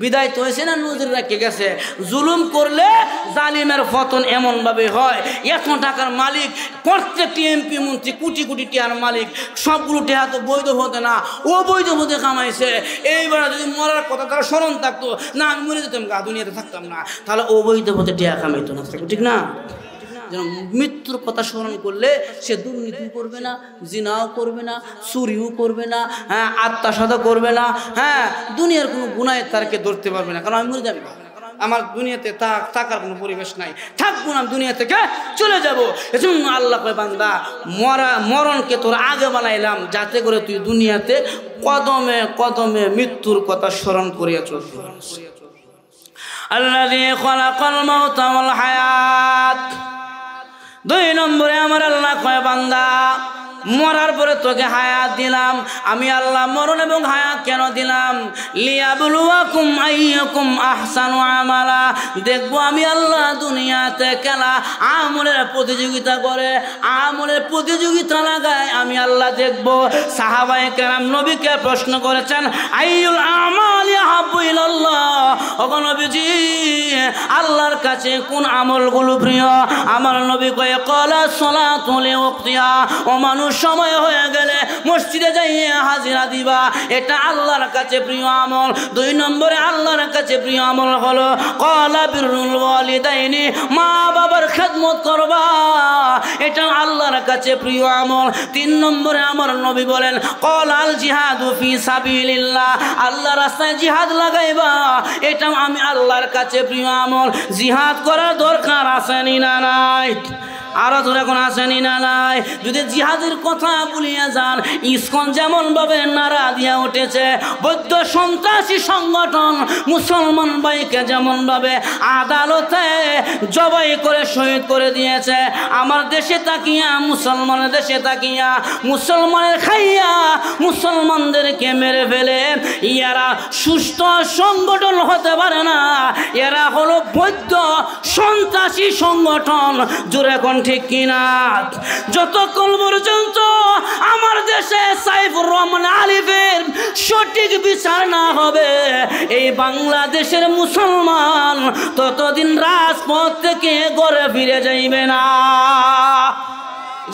বিদায় তো হয়েছে না, নজির রাখে গেছে। জুলুম করলে জালিমের পতন এমন ভাবে হয়, এত টাকার মালিক প্রত্যেকটি এমপি মন্ত্রী কোটি কোটি টাকার মালিক, সবগুলো টাকা তো বৈধ হতে না, অবৈধ হতে কামাইছে। এইবার যদি মরার কথা তারা স্মরণ থাকতো, না আমি মরে যেতাম, দুনিয়াতে থাকতাম না, তাহলে অবৈধ হতে টাকা কামাইতো না, ঠিক না? যেন মৃত্যুর কথা স্মরণ করলে সে দুর্নীতি করবে না, জিনাও করবে না, চুরিও করবে না, হ্যাঁ আত্মসাৎ করবে না, হ্যাঁ দুনিয়ার কোনো গুনাহে তারকে ধরতে পারবে না, কারণ আমি মরে যাবো, আমার দুনিয়াতে থাকার কোনো পরিবেশ নাই, থাকবো না, দুনিয়া থেকে চলে যাব। এজন্য আল্লাহ কয়, বান্দা মরণকে তোর আগে বানাইলাম যাতে করে তুই দুনিয়াতে কদমে কদমে মৃত্যুর কথা স্মরণ করিয়া চলবি। আল্লাযী খালাকাল মাউতা ওয়াল হায়াত। 2 নম্বরে আমার আল্লাহ কয়, বান্দা মরার পরে তোকে হায়াত দিলাম, আমি আল্লাহ মরণ এবং হায়াত কেন দিলাম? লিয়াবলুয়াকুম আইয়াকুম আহসানু আমালা। দেখবো আমি আল্লাহ দুনিয়াতে খেলা আমলের প্রতিযোগিতা করে, আমলের প্রতিযোগিতা লাগায় আমি আল্লাহ দেখবো। সাহাবায়ে কেরাম নবীকে প্রশ্ন করেছেন, আইয়ুল আমালি আহাব্বু ইলাল্লাহ, ওগো নবীজি আল্লাহর কাছে কোন আমলগুলো প্রিয়? আমার নবী কয়ে, ক্বালা সালাতু লিওয়াক্তিহা, ও মানুষ সময় হয়ে গেলে মসজিদে যাইয়া হাজিরা দিবা, এটা আল্লাহর কাছে প্রিয় আমল। 2 নম্বরে আল্লাহর কাছে প্রিয় আমল হলো ক্বালা বিরুল ওয়ালিদাইনি, মা বাবার খেদমত করবা, এটা আল্লাহর কাছে প্রিয় আমল। 3 নম্বরে আমার নবী বলেন ক্বালাল জিহাদু ফি সাবিলিল্লাহ, আল্লাহর রাস্তায় জিহাদ লাগাইবা, এটা আমি আল্লাহর কাছে প্রিয় আমল। জিহাদ করার দরকার আছে না নাই? আরো ধরে এখন আসেনি না নাই? যদি জিহাদের কথা বলিয়া যান, ইসকন যেমন ভাবে নারা দিয়া উঠেছে, বৌদ্ধ সন্ত্রাসী সংগঠন মুসলমান ভাইকে যেমন ভাবে আদালতে জবাই করে শহীদ করে দিয়েছে, আমার দেশে তাকিয়া মুসলমানের দেশে তাকিয়া মুসলমানের খাইয়া মুসলমানদেরকে মেরে ফেলে, ইয়ারা সুস্থ সংগঠন হতে পারে না, এরা হলো বৌদ্ধ সন্ত্রাসী সংগঠন। জোরে কোন ঠিক কিনা? যতক্ষণ পর্যন্ত আমার দেশে সাইফুর রহমান আলিফের সঠিক বিচার না হবে এই বাংলাদেশের মুসলমান ততদিন রাজপথ থেকে ঘরে ফিরে যাইবে না।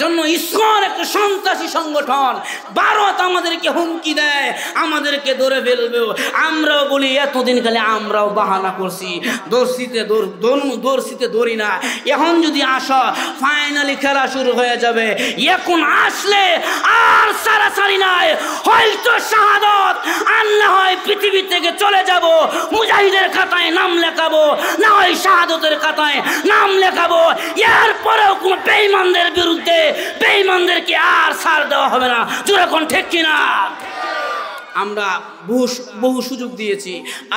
জন্য ইসকন একটা সন্ত্রাসী সংগঠন। ভারত আমাদেরকে হুমকি দেয়, আমাদেরকে ধরে ফেলবে। আমরাও বলি এতদিন কালে আমরাও বাহানা করছি, দর্শিতে ধরি না। এখন যদি আসো ফাইনালি খেলা শুরু হয়ে যাবে। এখন আসলে আর সারাসারি নাই, হয়তো শাহাদত আর না হয় পৃথিবী থেকে চলে যাব। মুজাহিদের খাতায় নাম লেখাবো, না হয় শাহাদতের খাতায় নাম লেখাবো। এরপরেও কোন বেঈমানদের বিরুদ্ধে বেঈমানদেরকে আর ছাড় দেওয়া হবে না। জোরে কোন ঠিক কিনা? আমরা বহু সুযোগ দিয়েছি,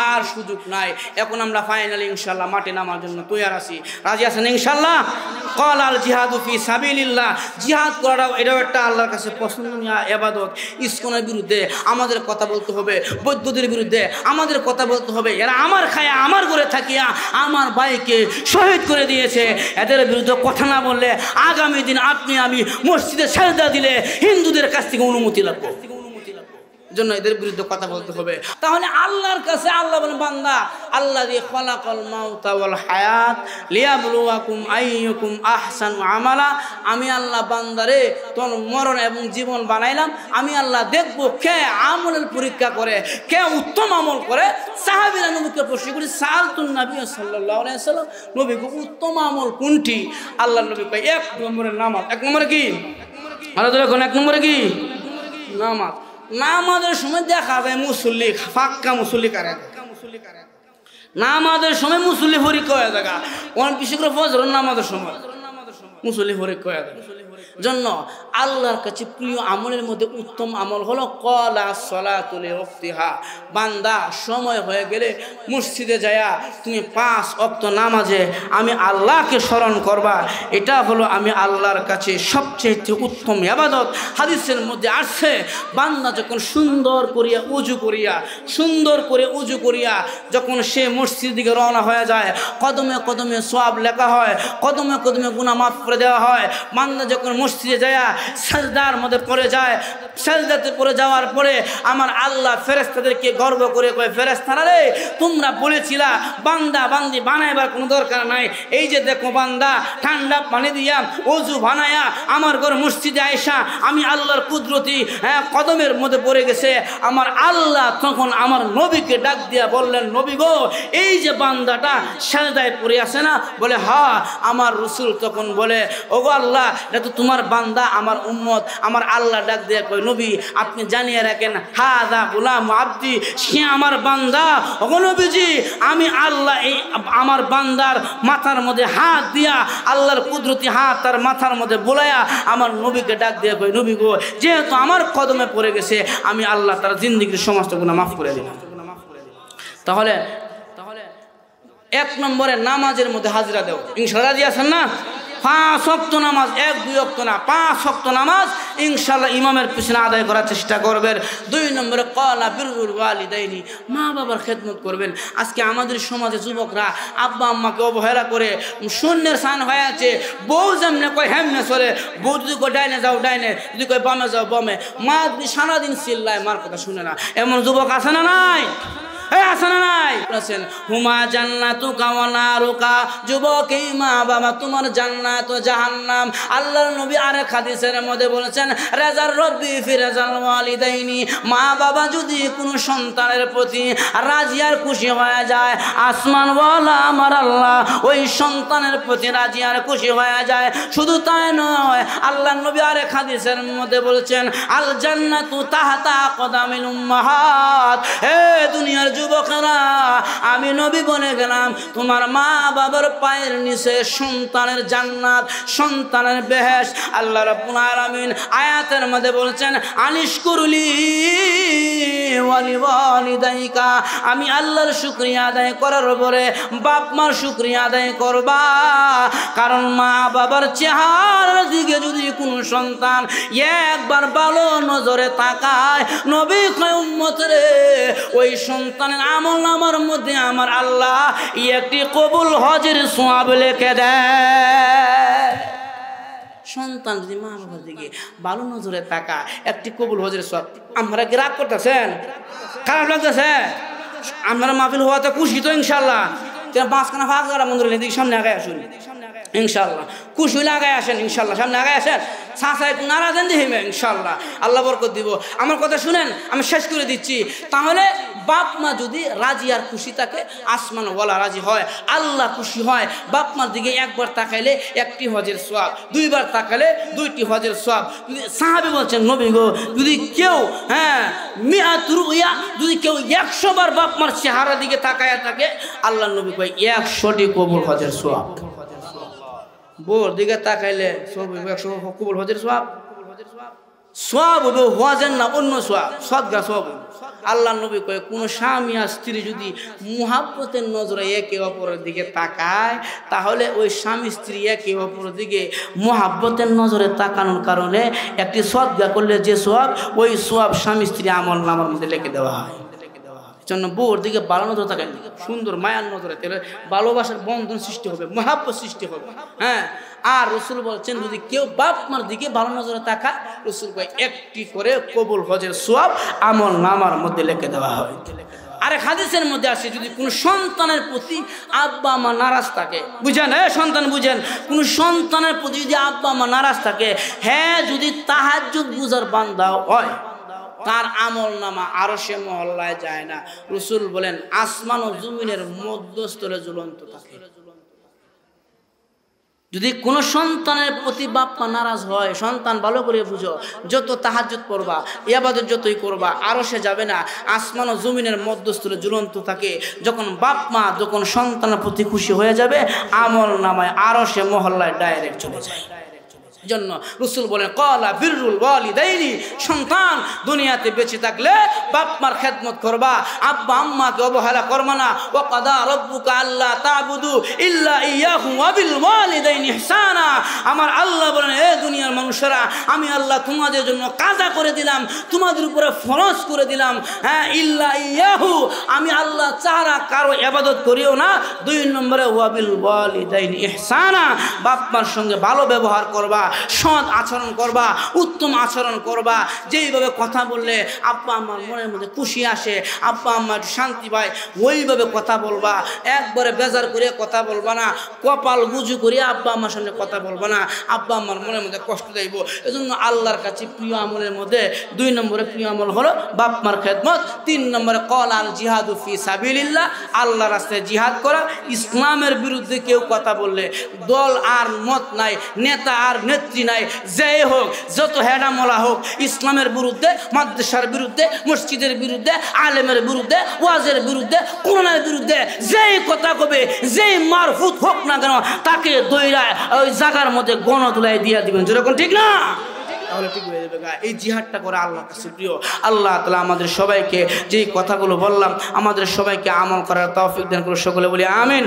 আর সুযোগ নাই। এখন আমরা ফাইনালি ইনশাল্লাহ মাঠে নামার জন্য তৈরি আছি। রাজি আছেন ইনশাল্লাহ? কল আল জিহাদু ফি সাবিলিল্লাহ। জিহাদ করাটাও এটাও একটা আল্লাহর কাছে পছন্দনীয় ইবাদত। ইসকনের বিরুদ্ধে আমাদের কথা বলতে হবে, বৌদ্ধদের বিরুদ্ধে আমাদের কথা বলতে হবে। এরা আমার খায়া আমার ঘরে থাকিয়া আমার ভাইকে শহীদ করে দিয়েছে। এদের বিরুদ্ধে কথা না বললে আগামী দিন আপনি আমি মসজিদে সাজদা দিলে হিন্দুদের কাছ থেকে অনুমতি লাগবে। জন্য এদের বিরুদ্ধে কথা বলতে হবে। তাহলে আল্লাহর কাছে আল্লাহ বলেন, বান্দা আল্লাযী খালাকাল মাউতা ওয়াল হায়াত লিয়াবলুয়াকুম আইয়ুকুম আহসানু আমালা। আমি আল্লাহ বান্দারে তোর মরণ এবং জীবন বানাইলাম। আমি আল্লাহ দেখব কে আমলের পরীক্ষা করে, কে উত্তম আমল করে। সাহাবীরা নবীকে প্রশ্ন করে, সাআলতুন নবী সাল্লাল্লাহু আলাইহি ওয়াসাল্লাম, নবী গো উত্তম আমল কোনটি? আল্লাহর নবী কয়, এক নম্বরে নামাজ। এক নম্বরে কি? আল্লাহ দেখুন, এক নম্বরে কি? নামাজ। নামাজের সময় দেখা যায় মুসল্লি ফাক্কা মুসল্লি কারে, নামাজের সময় মুসল্লি পরীক্ষা হয়ে যায়। অনেক বিশেষ করে ফজরের নামাজের সময় মুসল্লি পরীক্ষা হয়ে যায়। জন্য আল্লাহর কাছে প্রিয় আমলের মধ্যে উত্তম আমল হলো কলা সলাতুল ওয়াক্তিহা। বান্দা সময় হয়ে গেলে মসজিদে যায়া তুমি 5 ওয়াক্ত নামাজে আমি আল্লাহকে স্মরণ করবা। এটা হলো আমি আল্লাহর কাছে সবচেয়ে উত্তম ইবাদত। হাদিসের মধ্যে আসছে, বান্দা যখন সুন্দর করে উজু করিয়া যখন সে মসজিদের দিকে রওনা হয়ে যায়, কদমে কদমে সওয়াব লেখা হয়, কদমে কদমে গুনাহ মাফ করে দেওয়া হয়। বান্দা যখন মসজিদে যায় সাজদার মধ্যে পড়ে যায়, সাজদাতে পড়ে যাওয়ার পরে আমার আল্লাহ ফেরেশতাদেরকে গর্ব করে কয়, ফেরেশতারা রে, তোমরা বলেছিলা বান্দা বান্দি বানাইবার কোনো দরকার নাই। এই যে দেখো বান্দা ঠান্ডা পানি দিয়া ওযু বানায়া আমার ঘর মসজিদে আয়েশা আমি আল্লাহর কুদরতি কদমের মধ্যে পড়ে গেছে। আমার আল্লাহ তখন আমার নবীকে ডাক দিয়া বললেন, নবী গো, এই যে বান্দাটা সাজদায় পড়ে আছে না? বলে হ্যাঁ। আমার রাসূল তখন বলে, ওগো আল্লাহ, এটা তো তোমার বান্দা, আমার উম্মত। আমার আল্লাহ ডাক দিয়ে কয়, নবী আপনি জানিয়ে রাখেন, হাযা গুলাম আব্দি, সে আমার বান্দা। ওগো নবীজি, আমি আল্লাহ এই আমার বান্দার মাথার মধ্যে হাত দিয়া আল্লাহর কুদরতি হাত তার মাথার মধ্যে বোলায়া আমার নবীকে ডাক দিয়ে কয়, নবী গো, যেহেতু আমার কদমে পড়ে গেছে আমি আল্লাহ তার জিন্দেগির সমস্ত গুনাহ মাফ করে দিলাম। তাহলে 1 নম্বরে নামাজের মধ্যে হাজিরা দেও। ইনশাআল্লাহ রাজি আছেন না? 5 ওয়াক্ত নামাজ, 1-2 ওয়াক্ত না, 5 ওয়াক্ত নামাজ ইনশাআল্লাহ ইমামের পিছনে আদায় করার চেষ্টা করবেন। 2 নম্বরে ক্বালা বিররুল ওয়ালিদাইনি, মা বাবার খেদমত করবেন। আজকে আমাদের সমাজে যুবকরা আব্বা আম্মাকে অবহেলা করে শূন্যের স্থান হয়ে আছে। বউ যেমনে কয় হেমনে চলে, বউ যদি কয় ডাইনে যাও ডাইনে, যদি কয় বামে যাও বামে, মা সারাদিন চিল্লায়, মার কথা শুনে না। এমন যুবক আছে না নাই? হুমা জান্নাতুকা ওয়া নারুকা, যুবক এই মা বাবা তোমার জান্নাত ও জাহান্নাম। আল্লাহর নবী আরেক হাদিসের মধ্যে বলেছেন, রাজার রব্বি ফি রাজাল ওয়ালিদাইনি, মা বাবা যদি কোনো সন্তানের প্রতি রাজি আর খুশি হয়ে যায়, আসমানওয়ালা আমার আল্লাহ ওই সন্তানের প্রতি রাজি আর খুশি হয়ে যায়। শুধু তাই নয়, আল্লাহর নবী আরেক হাদিসের মধ্যে বলেছেন, আল জান্নাতু তাহতা কদামিল উম্মাহাত। হে দুনিয়ার যুবকেরা, আমি নবী বলে গেলাম, তোমার মা বাবার পায়ের নিচে সন্তানের জান্নাত, সন্তানের বেহেশত। আল্লাহ রাব্বুল আলামিন আয়াতের মধ্যে বলছেন, আনিশকুরলি ওয়ালিদাইকা, আমি আল্লাহর শুকরিয়া আদায় করার পরে বাপ মার শুকরিয়া আদায় করবা। কারণ মা বাবার চেহারার দিকে যদি কোনো সন্তান একবার ভালো নজরে তাকায়, নবী কয় উম্মত রে, ওই সন্তানের আমলনামার মধ্যে আমার আল্লাহ একটি কবুল হজের সওয়াব লিখে দেয়। সন্তান যদি মা বাবার দিকে ভালো নজরে তাকা, একটি কবুল হজের সওয়াব। আমরা কি রাগ করতেছেন? খারাপ লাগতেছে? আমরা মাহফিল হওয়াতে খুশি তো ইনশাল্লাহ? মাঝখানে ফাঁক করা মন্দির দিকে সামনে আগায় আসুন ইনশাল্লাহ। খুশি হইলে আগায় আসেন ইনশাল্লাহ, সামনে আগায় আসেন। সাসায় নারাজেন দিহিমে ইনশাল্লাহ, আল্লাহ বরকত দিব। আমার কথা শুনেন, আমি শেষ করে দিচ্ছি। তাহলে বাপ মা যদি রাজি আর খুশি থাকে, আসমান ওয়ালা রাজি হয়, আল্লাহ খুশি হয়। বাপ মার দিকে একবার তাকাইলে একটি হজের সওয়াব, দুইবার তাকালে দুইটি হজের সওয়াব। সাহাবী বলছেন, নবী গো, যদি কেউ মিআতুর রুয়া, যদি কেউ 100 বার বাপ মার চেহারা দিকে তাকায়া থাকে, আল্লাহ নবী কয় 100টি কবুল হজের সওয়াব। বোর দিকে তাকাইলে 100 কবুল হজের সওয়াব। সওয়াব হবে হজের না অন্য সওয়াব, সদকা সওয়াব। আল্লাহ নবী কয়, কোন স্বামী আর স্ত্রী যদি মুহাব্বতের নজরে একে অপরের দিকে তাকায়, তাহলে ওই স্বামী স্ত্রী একে অপরের দিকে মুহাব্বতের নজরে তাকানোর কারণে একটি সদকা করলে যে সওয়াব, ওই সওয়াব স্বামী স্ত্রী আমল নামার মধ্যে লিখে দেওয়া হয়। জন্য বউর দিকে ভালো নজরে তাকায়, সুন্দর মায়ার নজরে, তাহলে ভালোবাসার বন্ধন সৃষ্টি হবে, মহাব্বত সৃষ্টি হবে। আর রসুল বলছেন, যদি কেউ বাপ মার দিকে ভালো নজরে তাকায়, রসুল কয় একটি করে কবুল হজের সওয়াব আমল নামার মধ্যে লিখে দেওয়া হয়। আরেক হাদিসের মধ্যে আসে, যদি কোন সন্তানের প্রতি আব্বা মা নারাজ থাকে, বুঝেন সন্তান বুঝেন, কোন সন্তানের প্রতি যদি আব্বা মা নারাজ থাকে, যদি তাহাজ্জুদ বুঝার বান্দা হয়, তার আমল নামা আরশে মহল্লায় যায় না। রসুল বলেন, আসমান ও জমিনের মধ্যস্থলে ঝুলন্ত থাকে। যদি কোন সন্তানের প্রতি বাপ মা নারাজ হয়, সন্তান ভালো করে বুঝো, যত তাহাজ্জুদ পড়বা, ইবাদত যতই করবা, আরশে যাবে না, আসমান ও জমিনের মধ্যস্থলে ঝুলন্ত থাকে। যখন বাপ মা যখন সন্তানের প্রতি খুশি হয়ে যাবে, আমল নামায় আরশে মহল্লায় ডাইরেক্ট চলে যায়। জন্য রাসূল বলেন, ক্বালা বিররুল ওয়ালিদাইনি, সন্তান দুনিয়াতে বেঁচে থাকলে বাপ মার খেদমত করবা, আব্বা আম্মাকে অবহেলা করবা না। ওয়া কাদা রাব্বুকা আল্লা তা'বুদু ইল্লা ইয়াহু ওয়া বিল ওয়ালিদাইনি ইহসানা। আমার আল্লাহ বলেন, এ দুনিয়ার মানুষেরা, আমি আল্লাহ তোমাদের জন্য কাজা করে দিলাম, তোমাদের উপরে ফরজ করে দিলাম, ইল্লা ইয়াহু, আমি আল্লাহ ছাড়া কারো ইবাদত করিও না। 2 নম্বরে ওয়া বিল ওয়ালিদাইনি ইহসানা, বাপ মার সঙ্গে ভালো ব্যবহার করবা, সৎ আচরণ করবা, উত্তম আচরণ করবা। যেইভাবে কথা বললে আব্বা আম্মার মনের মধ্যে খুশি আসে, আব্বা আম্মার শান্তি পায়, ওইভাবে কথা বলবা। একবারে বেজার করে কথা বলবা না, কপাল গুজু করে আব্বা আম্মার সামনে কথা বলবা না, আব্বা আম্মার মনের মধ্যে কষ্ট দেব। এজন্য আল্লাহর কাছে প্রিয় আমলের মধ্যে 2 নম্বরে প্রিয় আমল হলো বাপ মার খেদমত। 3 নম্বরে কল আল জিহাদু ফি সাবিলিল্লাহ, আল্লাহর রাস্তায় জিহাদ করা। ইসলামের বিরুদ্ধে কেউ কথা বললে, দল আর মত নাই, নেতা আর নেত্রী নাই, যে হোক, যত হেডামলা হোক, ইসলামের বিরুদ্ধে, মাদ্রাসার বিরুদ্ধে, মসজিদের বিরুদ্ধে, আলেমের বিরুদ্ধে, ওয়াজের বিরুদ্ধে, কোরআনের বিরুদ্ধে যেই কথা কবে, যেই মারফুত হোক না কেন, তাকে দইরায় ওই জায়গার মধ্যে গণতুলায় দিয়ে দিবেন। যেরকম ঠিক না? তাহলে ঠিক হয়ে যাবে। এই জিহাদটা করে আল্লাহর কাছে প্রিয়। আল্লাহ তাআলা আমাদের সবাইকে যেই কথাগুলো বললাম, আমাদের সবাইকে আমল করার তৌফিক দান করুন। সকলে বলি আমিন।